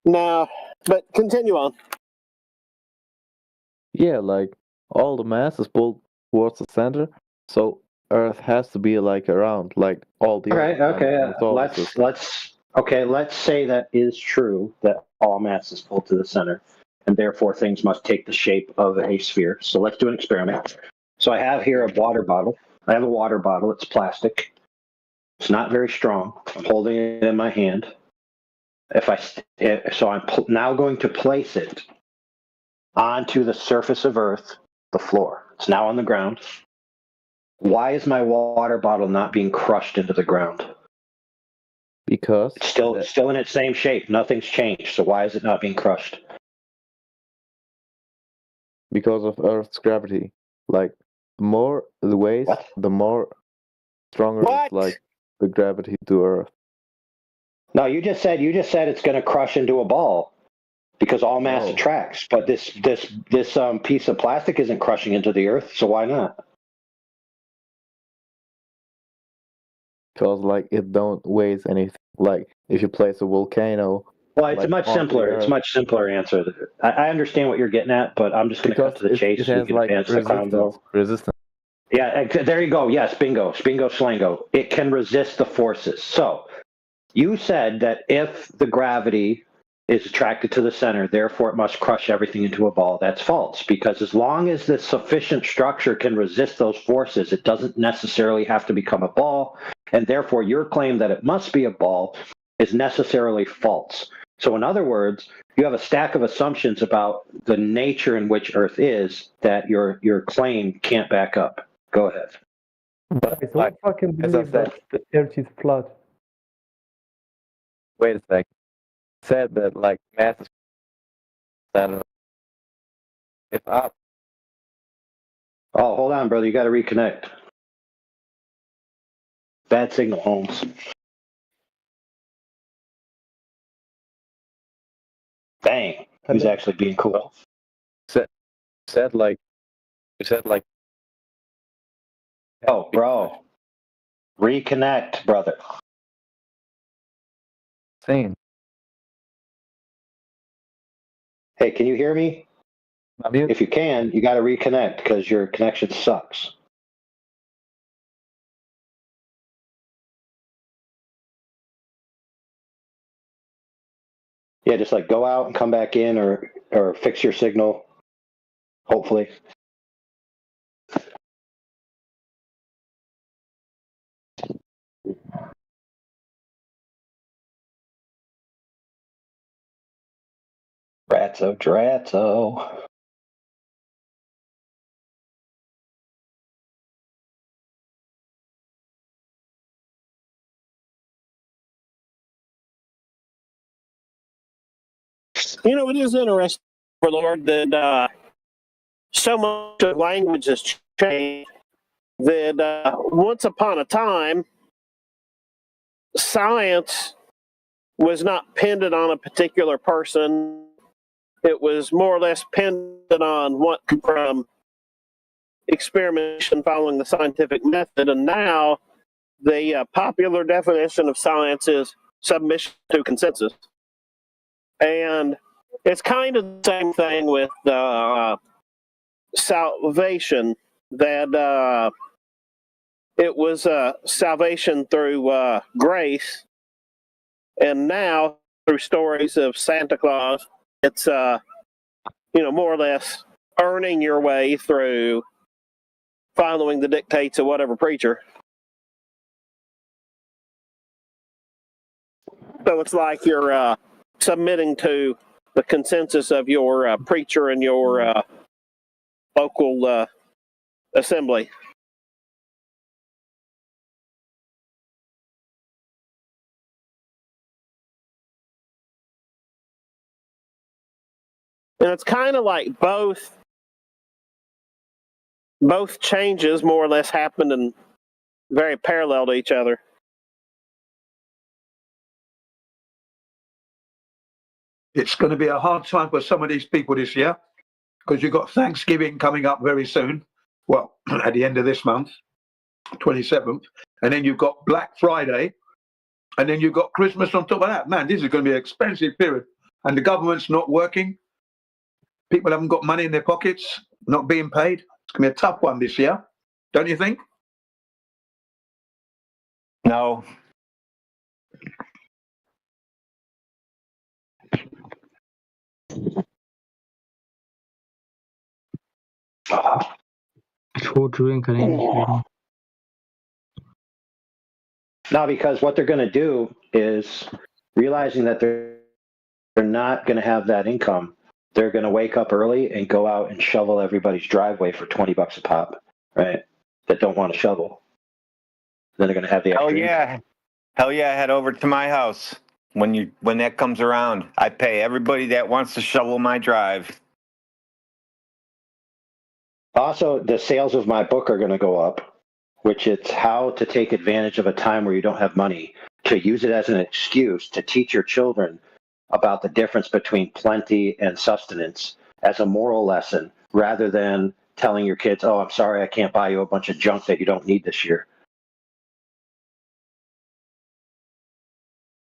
No, but continue on. Yeah, like all the mass is pulled towards the center, so Earth has to be like around, like all the let's say that is true, that all mass is pulled to the center, and therefore things must take the shape of a sphere. So let's do an experiment. So I have here a water bottle. I have a water bottle. It's plastic. It's not very strong. I'm holding it in my hand. I'm now going to place it onto the surface of Earth, the floor. It's now on the ground. Why is my water bottle not being crushed into the ground? Because it's still in its same shape. Nothing's changed. So why is it not being crushed? Because of Earth's gravity. Like the more the weighs, the more stronger it's like the gravity to Earth. No, you just said it's going to crush into a ball because all mass attracts. But this piece of plastic isn't crushing into the Earth. So why not? Because like it don't weigh anything. Like if you place a volcano. Well, it's much simpler. It's a much simpler answer. I understand what you're getting at, but I'm just going to cut to the chase so we can advance the convo. Resistance. Yeah, there you go. Yes, bingo, slango. It can resist the forces. So you said that if the gravity is attracted to the center, therefore it must crush everything into a ball. That's false, because as long as the sufficient structure can resist those forces, it doesn't necessarily have to become a ball, and therefore your claim that it must be a ball is necessarily false. So in other words, you have a stack of assumptions about the nature in which Earth is that your claim can't back up. Go ahead. Guys, who fucking believe that the Earth is flat? Wait a sec. Said that like mass is center. If up. Oh, hold on, brother. You got to reconnect. Bad signal, Holmes. Dang, he's actually being cool. Said like. Oh, bro. Reconnect, brother. Same. Hey, can you hear me? If you can, you got to reconnect because your connection sucks. Yeah, just like go out and come back in or fix your signal, hopefully. Dratzo. You know, it is interesting, Lord, that so much of language has changed that once upon a time, science was not pinned on a particular person. It was more or less pinned on what comes from experimentation following the scientific method. And now the popular definition of science is submission to consensus. And it's kind of the same thing with salvation, that it was salvation through grace, and now through stories of Santa Claus, it's more or less earning your way through following the dictates of whatever preacher. So it's like you're submitting to the consensus of your preacher and your local assembly. And it's kind of like both changes more or less happened and very parallel to each other. It's going to be a hard time for some of these people this year because you've got Thanksgiving coming up very soon. Well, at the end of this month, 27th. And then you've got Black Friday. And then you've got Christmas on top of that. Man, this is going to be an expensive period. And the government's not working. People haven't got money in their pockets, not being paid. It's going to be a tough one this year. Don't you think? No. No, because what they're going to do is realizing that they're not going to have that income. They're going to wake up early and go out and shovel everybody's driveway for $20 a pop, right? That don't want to shovel. Then they're going to have the extra Hell yeah, head over to my house when that comes around. I pay everybody that wants to shovel my drive. Also, the sales of my book are going to go up, which it's how to take advantage of a time where you don't have money, to use it as an excuse to teach your children about the difference between plenty and sustenance as a moral lesson, rather than telling your kids, oh, I'm sorry, I can't buy you a bunch of junk that you don't need this year.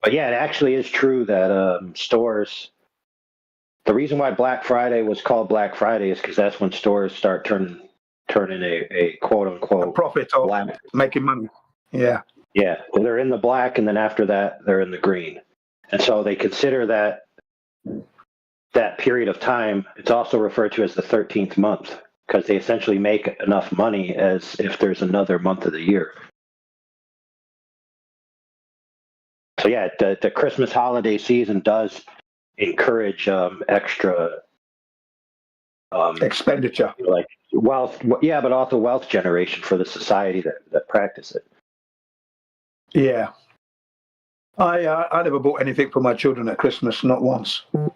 But yeah, it actually is true that stores, the reason why Black Friday was called Black Friday is because that's when stores start turning a quote unquote a profit or black, making money. Yeah. Yeah. They're in the black, and then after that they're in the green. And so they consider that period of time, it's also referred to as the 13th month, because they essentially make enough money as if there's another month of the year. So yeah, the Christmas holiday season does encourage extra expenditure, like wealth, yeah, but also wealth generation for the society that practice it. Yeah, I never bought anything for my children at Christmas, not once. I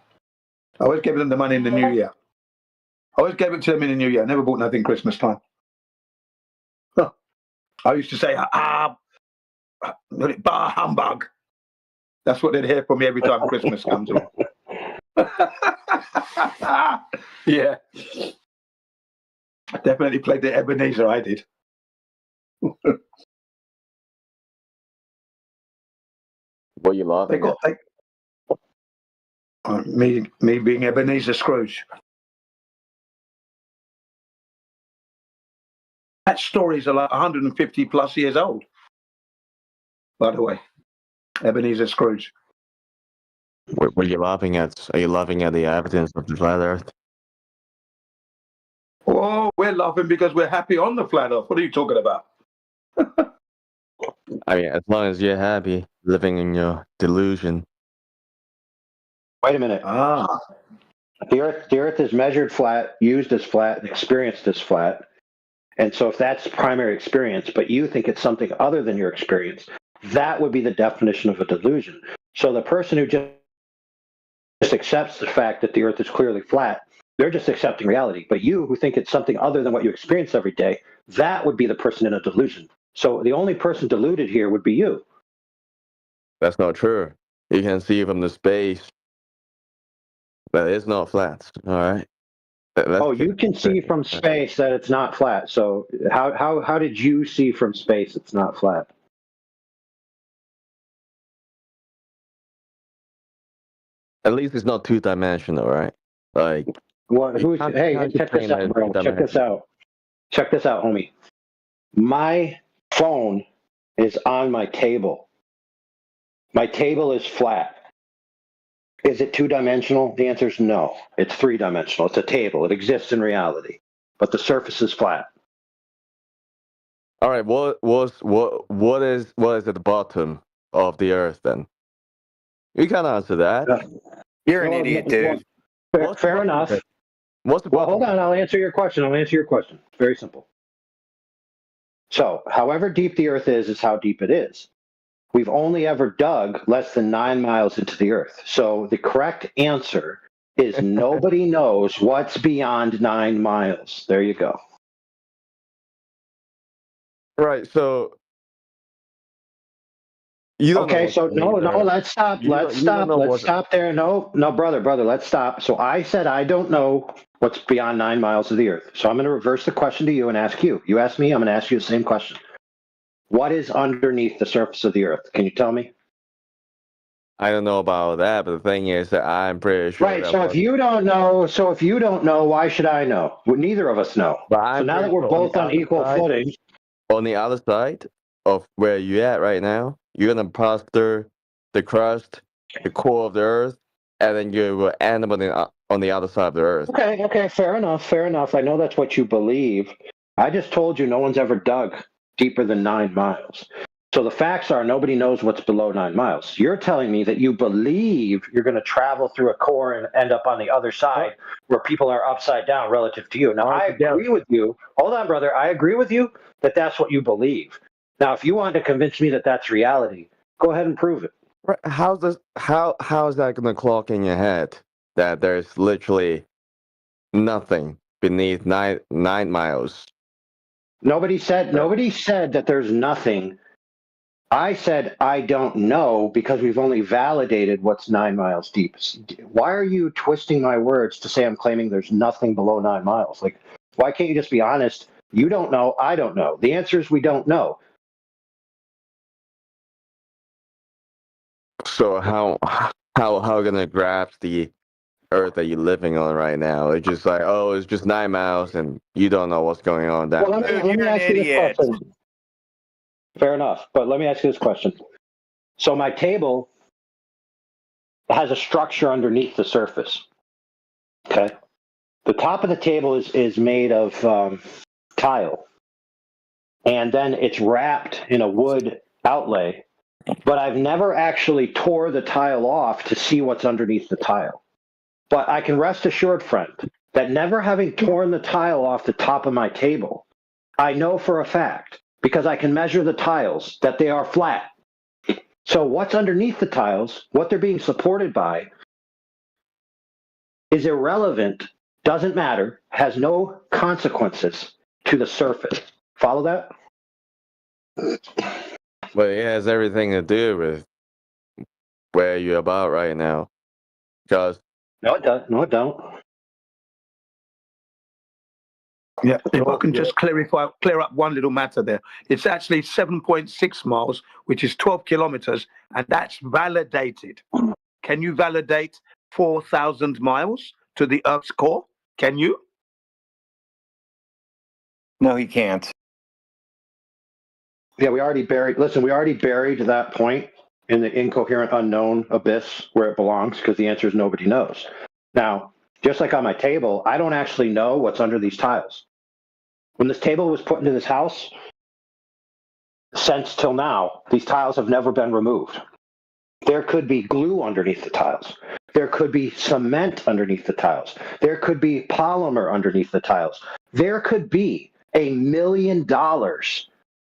always gave them the money in the New Year. I always gave it to them in the New Year. I never bought nothing Christmas time. Huh. I used to say, bah humbug. That's what they'd hear from me every time Christmas comes along. Yeah. I definitely played the Ebenezer, I did. What are you laughing at? Me being Ebenezer Scrooge. That stories are like 150 plus years old, by the way. Ebenezer Scrooge. What are you laughing at? Are you laughing at the evidence of the flat Earth? Oh, we're laughing because we're happy on the flat Earth. What are you talking about? I mean, as long as you're happy living in your delusion. Wait a minute. The Earth is measured flat, used as flat, and experienced as flat. And so if that's primary experience, but you think it's something other than your experience, that would be the definition of a delusion. So the person who just just accepts the fact that the Earth is clearly flat. They're just accepting reality. But you, who think it's something other than what you experience every day, that would be the person in a delusion. So the only person deluded here would be you. That's not true. You can see from the space that it's not flat. All right. Oh, you can see from space that it's not flat. So how did you see from space it's not flat? At least it's not two-dimensional, right? Like, What? Hey, check this out, bro. Check this out. Check this out, homie. My phone is on my table. My table is flat. Is it two-dimensional? The answer is no. It's three-dimensional. It's a table. It exists in reality, but the surface is flat. All right. What is at the bottom of the Earth then? You can't answer that. You're an idiot, dude. Fair enough. What's the bottom? Hold on. I'll answer your question. Very simple. So, however deep the Earth is how deep it is. We've only ever dug less than 9 miles into the Earth. So the correct answer is nobody knows what's beyond 9 miles. There you go. Right. So you don't okay. know So no. Let's stop. Let's stop there. No, brother. Let's stop. So I said I don't know what's beyond 9 miles of the Earth. So I'm going to reverse the question to you and ask you. You ask me. I'm going to ask you the same question. What is underneath the surface of the Earth? Can you tell me? I don't know about that, but the thing is that I'm pretty sure. Right. So if you don't know, why should I know? Well, neither of us know. So now that we're both on equal footing. On the other side of where you're at right now, you're gonna pass through the crust, the core of the Earth, and then you will end up on the other side of the Earth. Okay. Fair enough. I know that's what you believe. I just told you no one's ever dug deeper than 9 miles. So the facts are nobody knows what's below 9 miles. You're telling me that you believe you're going to travel through a core and end up on the other side where people are upside down relative to you. Now, I agree with you. Hold on, brother. I agree with you that that's what you believe. Now, if you want to convince me that that's reality, go ahead and prove it. Right. How is that going to clock in your head that there's literally nothing beneath nine miles? Nobody said that there's nothing. I said I don't know because we've only validated what's 9 miles deep. Why are you twisting my words to say I'm claiming there's nothing below 9 miles? Like, why can't you just be honest? You don't know. I don't know. The answer is we don't know. So how gonna grasp the Earth that you're living on right now? It's just like, oh, it's just 9 miles, and you don't know what's going on down there. Let me ask you this question. Fair enough, but let me ask you this question. So my table has a structure underneath the surface. Okay, the top of the table is made of tile, and then it's wrapped in a wood outlay. But I've never actually tore the tile off to see what's underneath the tile. But I can rest assured, friend, that never having torn the tile off the top of my table, I know for a fact, because I can measure the tiles, that they are flat. So what's underneath the tiles, what they're being supported by, is irrelevant, doesn't matter, has no consequences to the surface. Follow that? But it has everything to do with where you're about right now. Because no, it does. No, it don't. Yeah, if I can just clear up one little matter there. It's actually 7.6 miles, which is 12 kilometers, and that's validated. Can you validate 4,000 miles to the Earth's core? Can you? No, he can't. Yeah, we already buried that point in the incoherent unknown abyss where it belongs, because the answer is nobody knows. Now, just like on my table, I don't actually know what's under these tiles. When this table was put into this house, since till now, these tiles have never been removed. There could be glue underneath the tiles. There could be cement underneath the tiles. There could be polymer underneath the tiles. There could be $1 million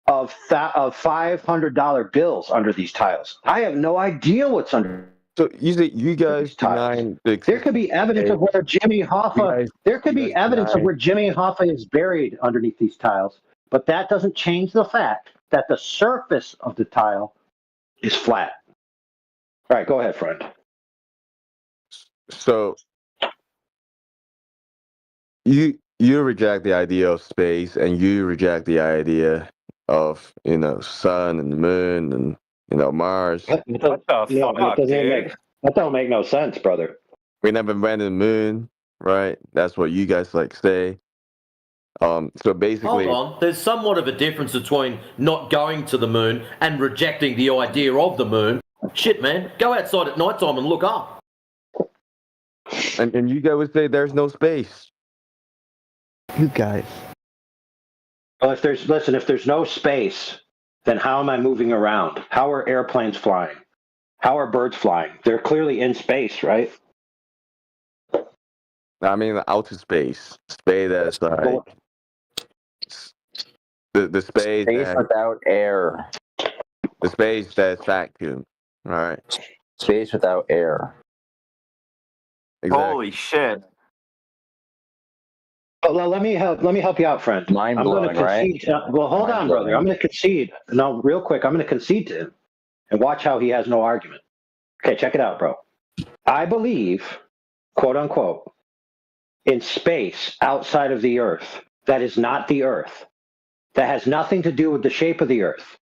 of $500 bills under these tiles. I have no idea what's under So you guys denying the There could be evidence of where Jimmy Hoffa. There could be evidence of where Jimmy Hoffa is buried underneath these tiles, but that doesn't change the fact that the surface of the tile is flat. All right, go ahead, friend. So you reject the idea of space, and you reject the idea of sun and the moon and Mars. What the fuck, dude? That don't make no sense, brother. We never went to the moon, right? That's what you guys say. So basically, Hold on. There's somewhat of a difference between not going to the moon and rejecting the idea of the moon. Shit, man. Go outside at night time and look up. and you guys would say there's no space. You guys. Well, if there's no space, then how am I moving around? How are airplanes flying? How are birds flying? They're clearly in space, right? I mean, outer space. Space that's like the space without air. The space that's vacuum. All right. Space without air. Exactly. Holy shit. Well, let me help you out, friend. Mind blowing, right? Well, hold on, brother. I'm going to concede. No, real quick. I'm going to concede to him, and watch how he has no argument. Okay, check it out, bro. I believe, quote unquote, in space outside of the Earth that is not the Earth, that has nothing to do with the shape of the Earth.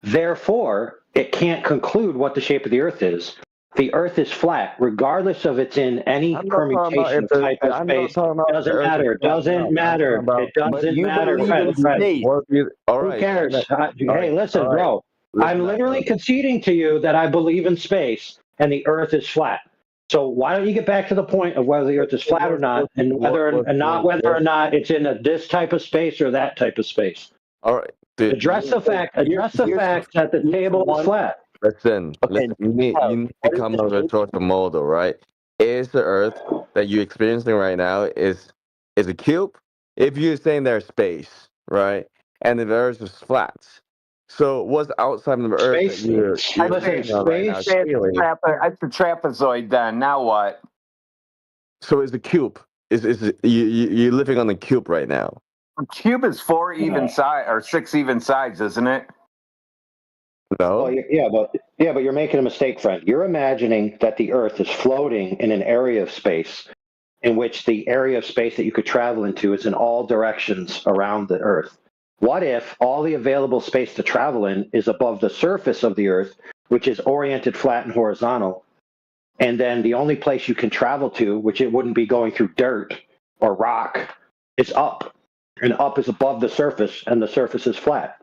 Therefore, it can't conclude what the shape of the Earth is. The Earth is flat, regardless of it's in any permutation of type of space. Doesn't matter. It doesn't matter. It doesn't matter. Who cares? Hey, listen, bro. I'm literally conceding to you that I believe in space and the Earth is flat. So why don't you get back to the point of whether the Earth is flat or not, and whether or not it's in this type of space or that type of space. All right. Address the fact that the table is flat. Listen, you need to come up with a sort of model, right? Is the Earth that you're experiencing right now is a cube? If you're saying there's space, right, and the Earth is flat, so what's outside of the Earth that you're right now? It's a trapezoid then. Now what? So it's a cube. You're living on the cube right now. A cube is 4 even side or 6 even sides, isn't it? No. Well, but you're making a mistake, friend. You're imagining that the Earth is floating in an area of space in which the area of space that you could travel into is in all directions around the Earth. What if all the available space to travel in is above the surface of the Earth, which is oriented flat and horizontal, and then the only place you can travel to, which it wouldn't be going through dirt or rock, is up, and up is above the surface, and the surface is flat.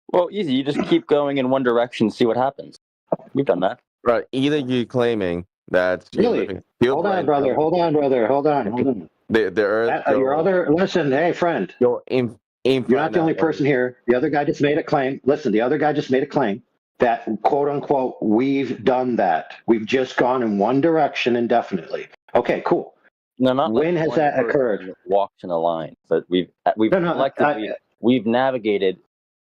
Well, easy. You just keep going in one direction, see what happens. We've done that. Right. Either you're claiming that Really? Hold on, brother. Hold on. The Earth. Listen, hey, friend. You're not the only person here. The other guy just made a claim. Listen, the other guy just made a claim that, quote unquote, we've done that. We've just gone in one direction indefinitely. Okay, cool. No, not when has that occurred? Walked in a line, but we've navigated.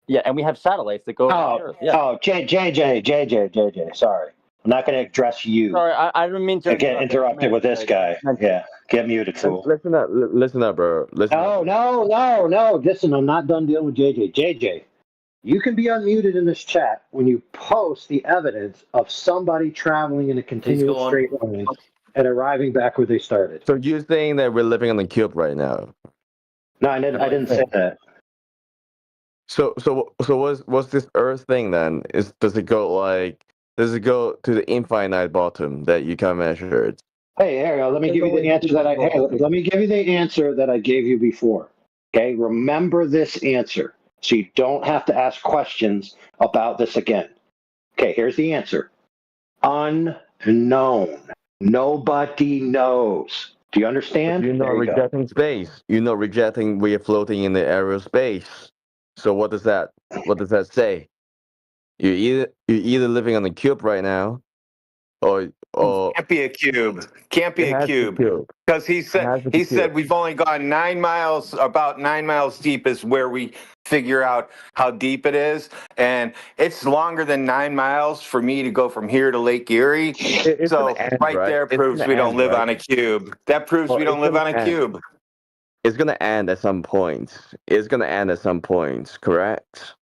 Yeah, and we have satellites that go over the Earth. Yeah. Oh, JJ. Sorry. I'm not going to address you. Sorry, I didn't mean to get interrupted with this guy. Yeah, get muted, fool. Listen up, bro. No. Listen, I'm not done dealing with JJ. JJ, you can be unmuted in this chat when you post the evidence of somebody traveling in a continuous straight line and arriving back where they started. So you're saying that we're living on the cube right now? No, I didn't say that. So what's this Earth thing then? Does it go to the infinite bottom that you can measure it? Hey, Ariel, let me give you the answer that I gave you before. Okay, remember this answer so you don't have to ask questions about this again. Okay, here's the answer. Unknown. Nobody knows. Do you understand? You're not rejecting space. You're not rejecting we are floating in the area of space. So what does that say? You're either living on the cube right now, or Can't be a cube. Can't be it a has to be cube. cube. Because he It said has to be cube. we've only gone 9 miles, about 9 miles deep is where we figure out how deep it is. And it's longer than 9 miles for me to go from here to Lake Erie. It's So gonna end, right right? there It's proves gonna we don't end, live right? on a cube. That proves Well, we don't it's live gonna on a end. cube. It's gonna end at some point. It's gonna end at some point, correct?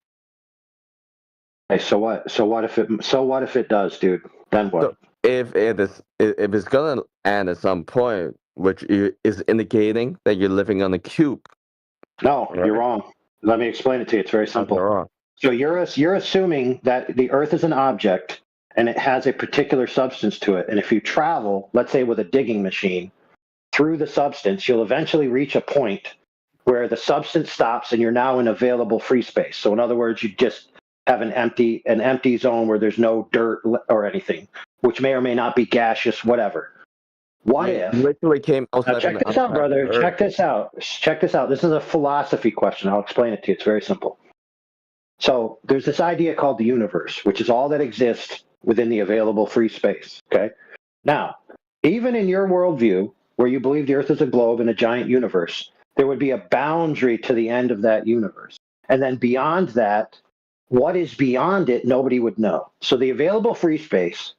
Hey, so what? So what if it does, dude? Then what? So if it's gonna end at some point, which is indicating that you're living on a cube. No, right? you're wrong. Let me explain it to you. It's very simple. You're wrong. So you're assuming that the Earth is an object and it has a particular substance to it. And if you travel, let's say with a digging machine, through the substance, you'll eventually reach a point where the substance stops and you're now in available free space. So in other words, you just have an empty zone where there's no dirt or anything, which may or may not be gaseous, whatever. What if? Literally came outside. Now check this out, brother. Check this out. Check this out. This is a philosophy question. I'll explain it to you. It's very simple. So there's this idea called the universe, which is all that exists within the available free space. Okay. Now, even in your worldview, where you believe the Earth is a globe and a giant universe, there would be a boundary to the end of that universe. And then beyond that, what is beyond it, nobody would know. So the available free space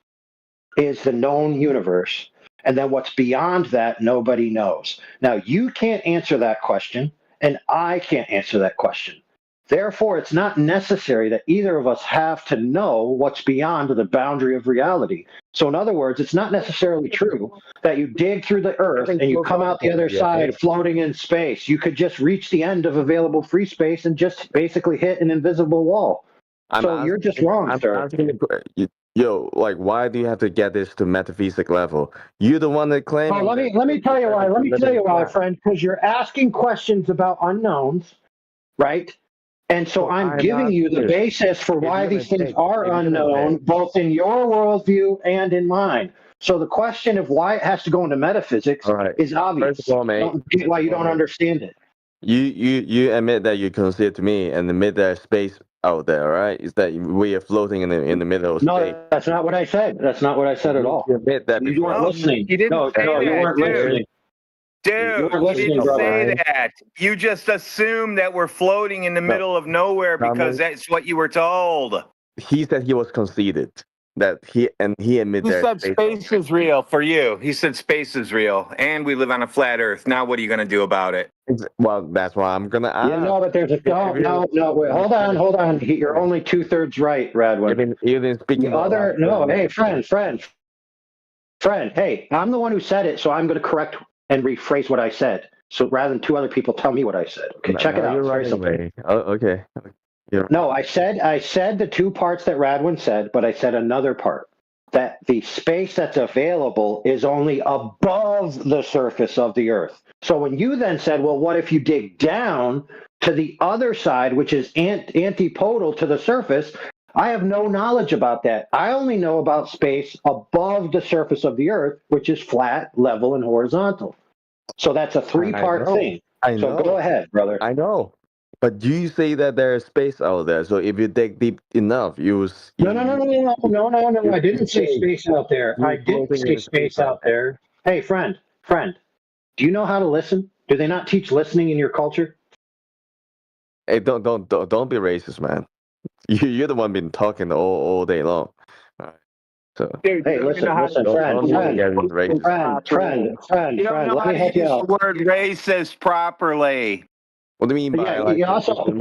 is the known universe. And then what's beyond that, nobody knows. Now, you can't answer that question, and I can't answer that question. Therefore, it's not necessary that either of us have to know what's beyond the boundary of reality. So, in other words, it's not necessarily true that you dig through the Earth and you come out the other side floating in space. You could just reach the end of available free space and just basically hit an invisible wall. So you're just wrong, sir. Yo, like, why do you have to get this to metaphysic level? You're the one that claims. Oh, let me tell you why. Let me tell you why, friend. Because you're asking questions about unknowns, right? And so I'm giving you the basis for why these things are unknown, both in your worldview and in mine. So the question of why it has to go into metaphysics is obvious. First of all, mate, I don't get why you don't understand it. You admit that you concede to me and admit there's space out there, right? Is that we are floating in the middle of space? No, that's not what I said. That's not what I said at all. You admit that You weren't listening. You didn't say no, you that, weren't dude. listening. Dude, You weren't you listening, didn't brother. say that. You just assumed that we're floating in the middle of nowhere because that's what you were told. He said he was conceded that he admitted He there's said space. space is real for you. He said space is real, and we live on a flat Earth. Now, what are you going to do about it? Well, that's why I'm gonna ask. Yeah, no, but there's a no. Wait, hold on. You're only 2/3 right, Radwin. You've been speaking. Hey, friend. Hey, I'm the one who said it, so I'm going to correct and rephrase what I said. So rather than two other people tell me what I said. Okay, check it out. You're It's very right simple. away. Oh, okay. No, I said the two parts that Radwin said, but I said another part. That the space that's available is only above the surface of the Earth. So when you then said, well, what if you dig down to the other side, which is antipodal to the surface, I have no knowledge about that. I only know about space above the surface of the Earth, which is flat, level, and horizontal. So that's a three-part thing. I know. So go ahead, brother. I know. But you say that there's space out there. So if you dig deep enough, No. I didn't say space out there. I didn't say space out there. Hey, friend, do you know how to listen? Do they not teach listening in your culture? Hey, don't be racist, man. You're the one been talking all day long. All right. So Dude, hey, listen, friend. You don't know Let how me to help you use out. the word racist properly. What do you mean by He also doesn't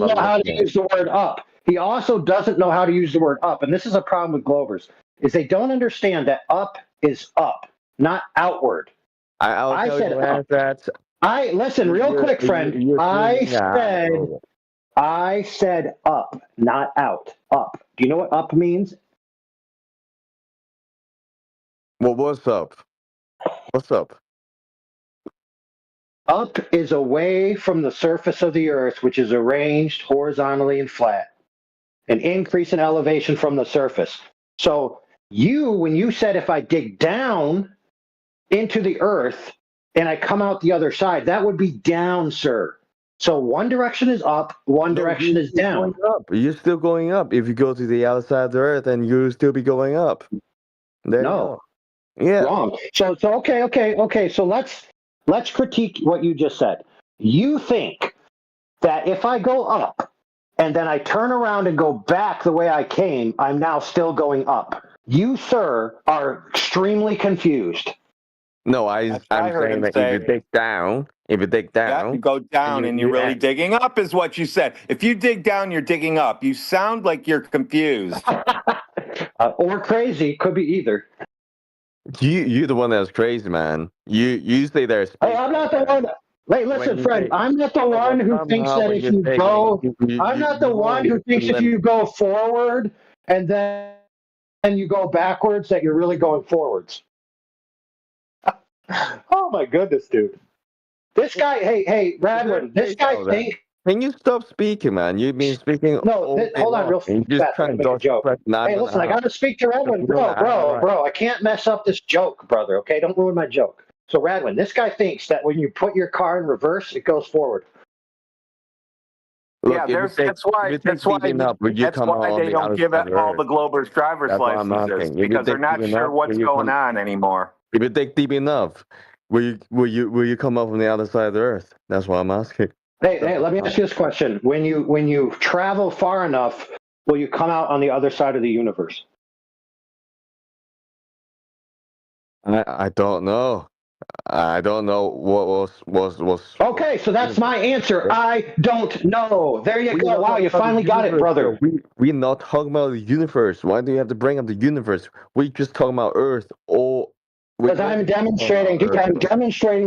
know how to use the word up. He also doesn't know how to use the word up, and this is a problem with Glovers, is they don't understand that up is up, not outward. I said up. Listen real quick, friend. I said up, not out. Up. Do you know what up means? Well, what's up? What's up? Up is away from the surface of the Earth, which is arranged horizontally and flat. An increase in elevation from the surface. So when you said if I dig down into the Earth and I come out the other side, that would be down, sir. So one direction is up, one direction is down. You're still going up. If you go to the other side of the Earth, then you'll still be going up. There you No. go. Yeah. Wrong. So okay. So let's critique what you just said. You think that if I go up and then I turn around and go back the way I came, I'm now still going up. You, sir, are extremely confused. No, That's what I I'm heard saying him that say. if you dig Yeah, you down, go down and you're really end. digging up, is what you said. If you dig down, you're digging up. You sound like you're confused. Or crazy, could be either. You're the one that's crazy, man. You say there's space. Hey, I'm not the one. Wait, listen, friend. I'm not the one who thinks that if you go. I'm not the one who thinks if you go forward and then you go backwards that you're really going forwards. Oh my goodness, dude. This guy, hey, Radwin, this guy thinks. Can you stop speaking, man? You've been speaking all day Hold on long. real You just fast. trying to Make a dodge joke. Hey, listen, I got to speak to Radwin. Bro, I can't mess up this joke, brother, okay? Don't ruin my joke. So, Radwin, this guy thinks that when you put your car in reverse, it goes forward. Look, Yeah, that's why they don't give out all the Glober's driver's licenses, because they're not sure what's going on anymore. If you dig deep enough, will you come up from the other side of the earth? That's why I'm asking. Hey, let me ask you this question: when you travel far enough, will you come out on the other side of the universe? I don't know. I don't know what was. Okay, so that's my answer. I don't know. There you go. Wow, you finally got it, brother. We're not talking about the universe. Why do you have to bring up the universe? We're just talking about Earth. Because I'm demonstrating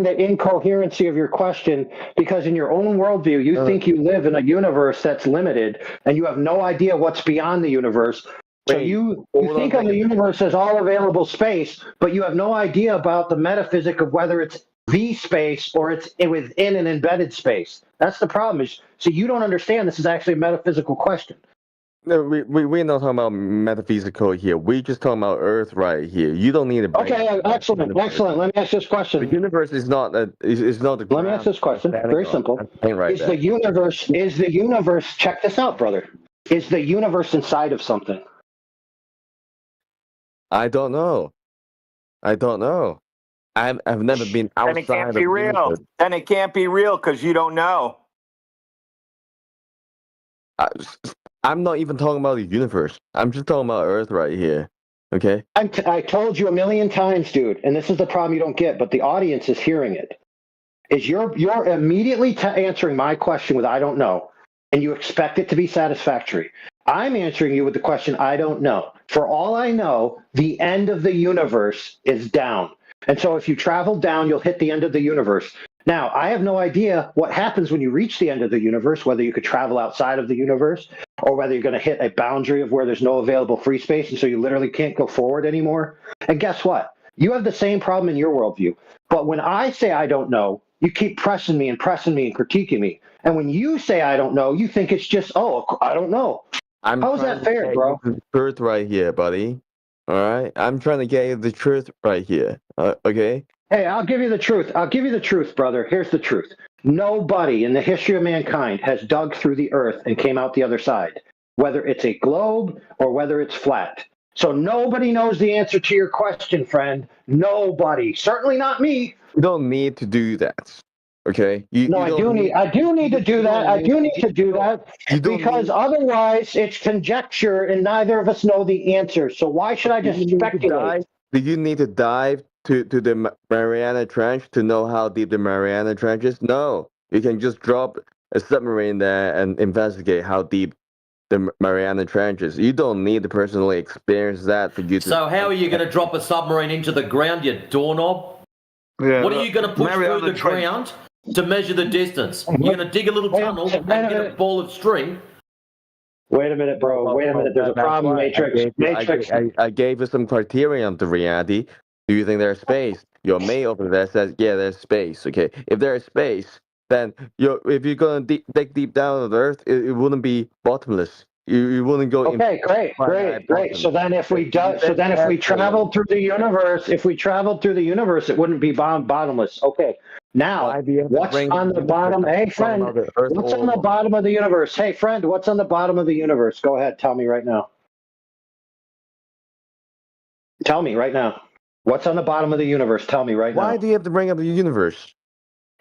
the incoherency of your question, because in your own worldview, you think you live in a universe that's limited, and you have no idea what's beyond the universe. So you think of the universe as all available space, but you have no idea about the metaphysic of whether it's the space or it's within an embedded space. That's the problem. So you don't understand this is actually a metaphysical question. No, we're not talking about metaphysical here. We're just talking about Earth right here. You don't need to. Okay, excellent. Let me ask this question. The universe is not the. Let me ask this question. Very simple. Is the universe? Check this out, brother. Is the universe inside of something? I don't know. I've never been outside. And it can't be real. And it can't be real because you don't know. I'm not even talking about the universe. I'm just talking about Earth right here. Okay. I told you a million times, dude, and this is the problem you don't get, but the audience is hearing it. Is you're immediately answering my question with "I don't know," and you expect it to be satisfactory. I'm answering you with the question "I don't know." For all I know, the end of the universe is down, and so if you travel down, you'll hit the end of the universe. Now, I have no idea what happens when you reach the end of the universe, whether you could travel outside of the universe or whether you're going to hit a boundary of where there's no available free space, and so you literally can't go forward anymore. And guess what? You have the same problem in your worldview. But when I say I don't know, you keep pressing me and critiquing me. And when you say I don't know, you think it's just, I don't know. How's that fair, bro? The truth right here, buddy. All right? I'm trying to get you the truth right here. Okay? Hey, I'll give you the truth. I'll give you the truth, brother. Here's the truth. Nobody in the history of mankind has dug through the earth and came out the other side, whether it's a globe or whether it's flat. So nobody knows the answer to your question, friend. Nobody. Certainly not me. You don't need to do that. Okay? I do need to do that because otherwise it's conjecture and neither of us know the answer. So why should I just speculate? Do you need to dive to the Mariana Trench to know how deep the Mariana Trench is? No. You can just drop a submarine there and investigate how deep the Mariana Trench is. You don't need to personally experience that for you to... So how are you going to drop a submarine into the ground, you doorknob? Yeah, what are you going to push through the ground to measure the distance? You're going to dig a little tunnel and get a ball of string. Wait a minute, bro. Wait a minute. There's a problem, Matrix. I gave you some criterion to reality. Do you think there's space? Your mate over there says, yeah, there's space. Okay, if there's space, then if you're gonna dig deep down to the earth, it wouldn't be bottomless. You wouldn't go. Okay, great. So then, if we traveled through the universe, it wouldn't be bottomless. Okay. Now, what's on the bottom? Hey, friend, what's on the bottom of the universe? Hey, friend, what's on the bottom of the universe? Go ahead, tell me right now. Tell me right now. What's on the bottom of the universe? Tell me right now. Why do you have to bring up the universe?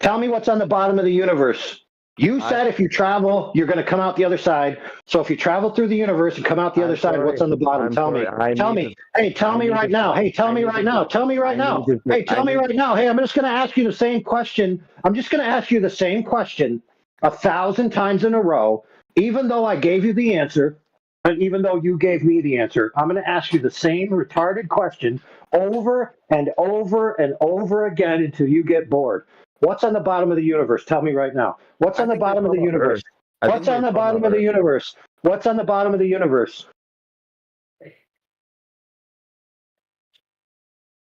Tell me what's on the bottom of the universe. You said if you travel, you're going to come out the other side. So if you travel through the universe and come out the other side, what's on the bottom? Tell me. Tell me. Hey, tell me right now. Hey, tell me right now. Tell me right now. Hey, tell me right now. Hey, I'm just going to ask you the same question. I'm just going to ask you the same question 1,000 times in a row, even though I gave you the answer, and even though you gave me the answer. I'm going to ask you the same retarded question over and over and over again until you get bored. What's on the bottom of the universe? Tell me right now. What's on the bottom of the universe? What's on the bottom of the universe? What's on the bottom of the universe?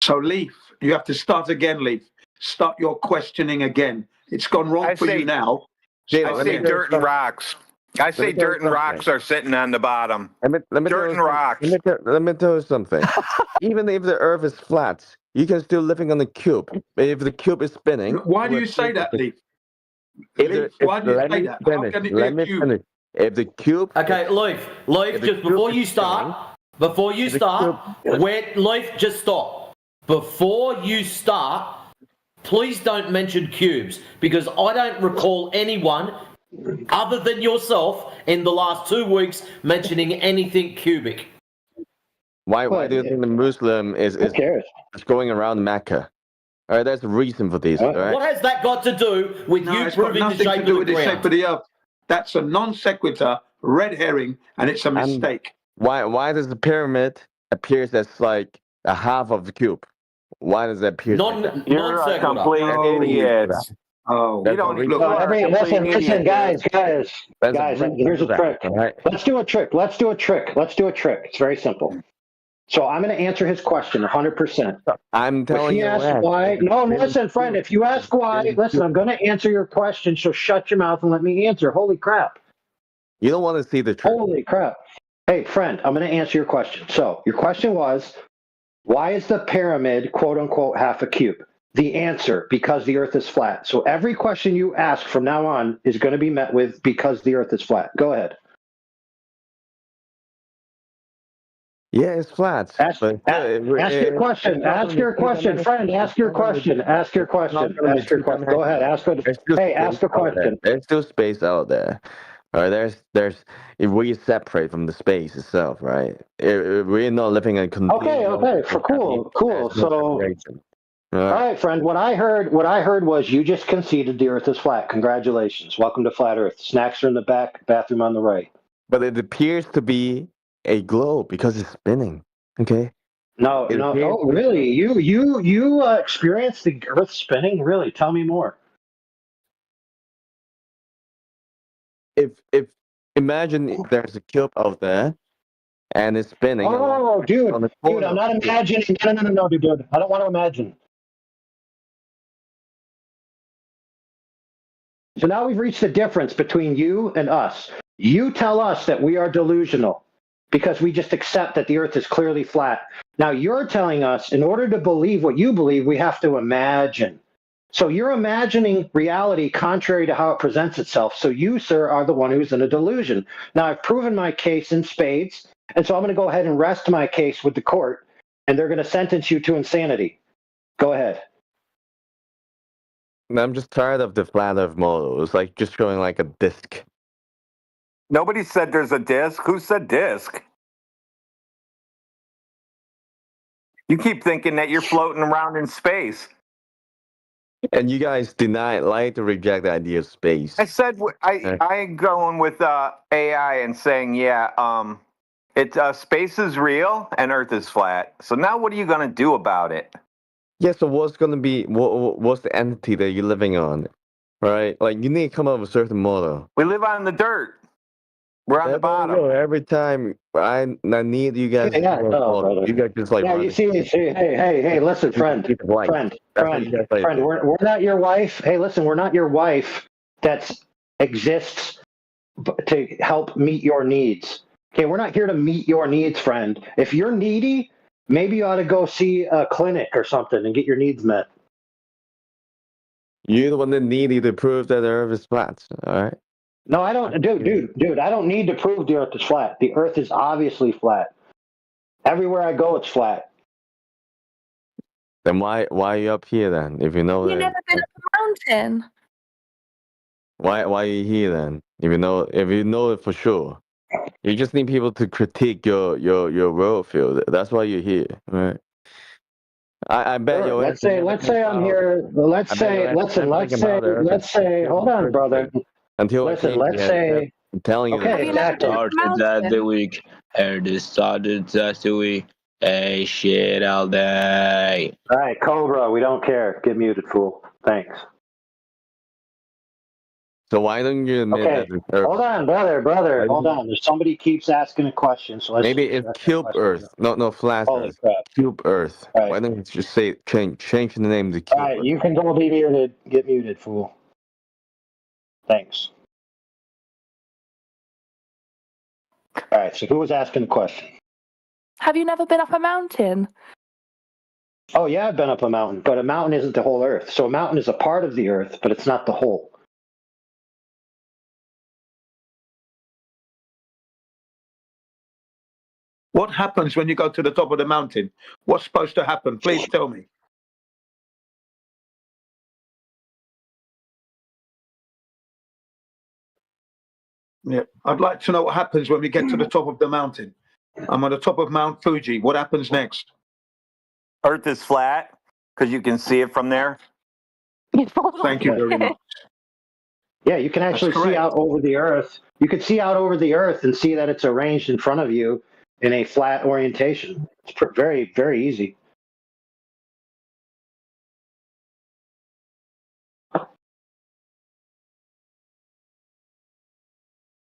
So, Leaf, you have to start again, Leaf. Start your questioning again. It's gone wrong for you now. I say dirt and rocks. I say dirt and rocks are sitting on the bottom. Dirt and rocks. Let me tell you something. Even if the Earth is flat, you can still living on the cube. If the cube is spinning. Why do you say that, Leaf? Why do you say that? How can it be a cube? Finish. If the cube. Okay, Leaf, just before you start, Leaf, just stop. Before you start, please don't mention cubes, because I don't recall anyone other than yourself in the last 2 weeks mentioning anything cubic. Why do you think the Muslim is going around Mecca? All right, there's a reason for this. All right? What has that got to do with you proving the shape of the ground? Of the earth. That's a non sequitur, red herring, and it's a mistake. Why does the pyramid appears as like a half of the cube? Why does that appear? You're a complete idiot. Oh, you don't need listen, guys. Here's a trick. Right. Let's do a trick. It's very simple. So I'm going to answer his question 100%. I'm telling you why. No, listen, friend. If you ask why, listen, I'm going to answer your question. So shut your mouth and let me answer. Holy crap! You don't want to see the truth. Holy crap! Hey, friend, I'm going to answer your question. So your question was, why is the pyramid, quote unquote, half a cube? The answer, because the Earth is flat. So every question you ask from now on is going to be met with because the Earth is flat. Go ahead. Yeah, it's flat. Ask your question. Ask your question, friend. Ask your question. Go ahead. Ask a question. There's still space out there. All right, there's if we separate from the space itself, right? We're not living in Okay. Cool. So. All right, friend. What I heard was you just conceded the Earth is flat. Congratulations. Welcome to Flat Earth. Snacks are in the back, bathroom on the right. But it appears to be a globe because it's spinning. Okay. No, really. You experienced the Earth spinning? Really? Tell me more. If imagine there's a cube out there and it's spinning. Oh, dude, I'm not imagining. No, dude. I don't want to imagine. So now we've reached the difference between you and us. You tell us that we are delusional because we just accept that the Earth is clearly flat. Now you're telling us in order to believe what you believe, we have to imagine. So you're imagining reality contrary to how it presents itself. So you, sir, are the one who's in a delusion. Now I've proven my case in spades, and so I'm going to go ahead and rest my case with the court, and they're going to sentence you to insanity. Go ahead. I'm just tired of the flat Earth model. It's like just showing like a disc. Nobody said there's a disc. Who said disc? You keep thinking that you're floating around in space. And you guys like to reject the idea of space. I said I going with AI and saying, space is real and Earth is flat. So now what are you going to do about it? Yeah, so what's going to be, what's the entity that you're living on, right? Like, you need to come up with a certain model. We live on the dirt. We're on the bottom. Every time I need you guys to come up with a model. You guys just like... Yeah, you see, hey, listen, friend, we're not your wife. Hey, listen, we're not your wife that exists to help meet your needs. Okay, we're not here to meet your needs, friend. If you're needy, maybe you ought to go see a clinic or something and get your needs met. You're the one that needed to prove that the Earth is flat, all right? No, I don't, dude, I don't need to prove the Earth is flat. The Earth is obviously flat. Everywhere I go, it's flat. Then why are you up here then? If you know You've that, never been up a mountain. why are you here then? If you know it for sure, you just need people to critique your worldview. That's why you're here, right? I bet Sure. your Let's answer say never think I'm about. here. Let's I bet your say answer listen. never think about the Earth Let's say. existing Hold in the on, first brother. place. Until Listen. I came Let's here, say. I'm telling you Okay, that. Have you never been up a Started that the mountain? week. Heard it started last week. Hey, shit all day. All right, Cobra. We don't care. Get muted, fool. Thanks. So why don't you admit Okay. that the Earth? Hold on, brother. Why Hold don't you- on. There's somebody keeps asking a question, so let's Maybe just it's let that cube question Earth, go. not flat Holy Earth. crap! Cube Earth. All right. Why don't you just say change the name to All Cube right. Earth? You can go be muted. Get muted, fool. Thanks. All right. So who was asking the question? Have you never been up a mountain? Oh yeah, I've been up a mountain, but a mountain isn't the whole Earth. So a mountain is a part of the Earth, but it's not the whole. What happens when you go to the top of the mountain? What's supposed to happen? Please tell me. Yeah, I'd like to know what happens when we get to the top of the mountain. I'm on the top of Mount Fuji. What happens next? Earth is flat because you can see it from there. Thank you very much. Yeah, you can actually see out over the Earth. You could see out over the Earth and see that it's arranged in front of you in a flat orientation. It's very, very easy.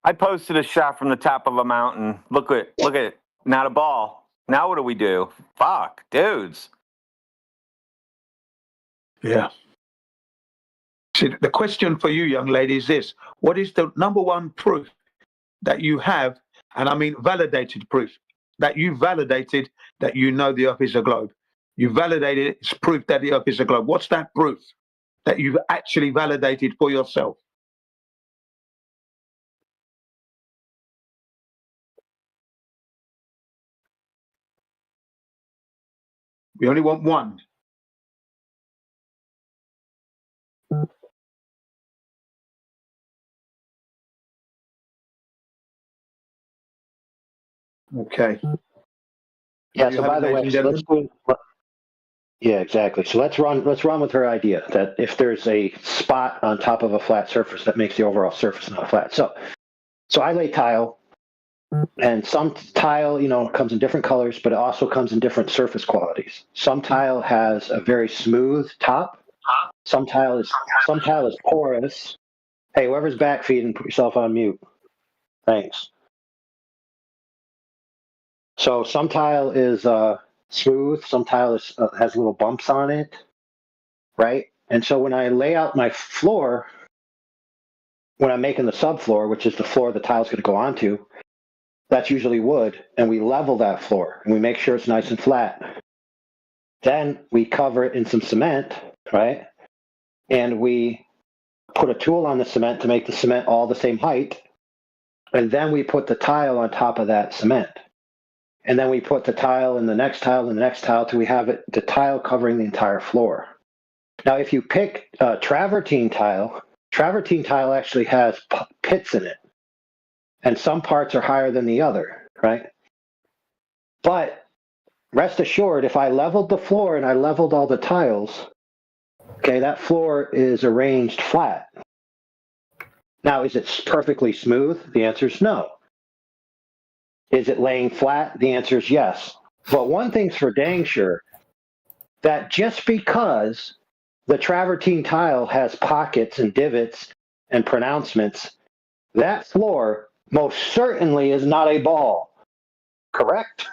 I posted a shot from the top of a mountain. Look at it. Not a ball. Now what do we do? Fuck, dudes. Yeah. See, the question for you, young lady, is this. What is the number one proof that you have, and I mean validated proof, that you validated that you know the Earth is a globe? You validated it, it's proof that the Earth is a globe. What's that proof that you've actually validated for yourself? We only want one. Okay. Yeah. So by the way, so let's go. Yeah, exactly. So let's run with her idea that if there's a spot on top of a flat surface, that makes the overall surface not flat. So I lay tile, and some tile, comes in different colors, but it also comes in different surface qualities. Some tile has a very smooth top. Some tile is porous. Hey, whoever's backfeeding, put yourself on mute. Thanks. So some tile is smooth. Some tile has little bumps on it, right? And so when I lay out my floor, when I'm making the subfloor, which is the floor the tile's going to go onto, that's usually wood, and we level that floor, and we make sure it's nice and flat. Then we cover it in some cement, right? And we put a tool on the cement to make the cement all the same height, and then we put the tile on top of that cement. And then we put the tile and the next tile and the next tile till we have the tile covering the entire floor. Now, if you pick travertine tile actually has pits in it. And some parts are higher than the other, right? But rest assured, if I leveled the floor and I leveled all the tiles, okay, that floor is arranged flat. Now, is it perfectly smooth? The answer is no. Is it laying flat? The answer is yes. But one thing's for dang sure, that just because the travertine tile has pockets and divots and pronouncements, that floor most certainly is not a ball. Correct?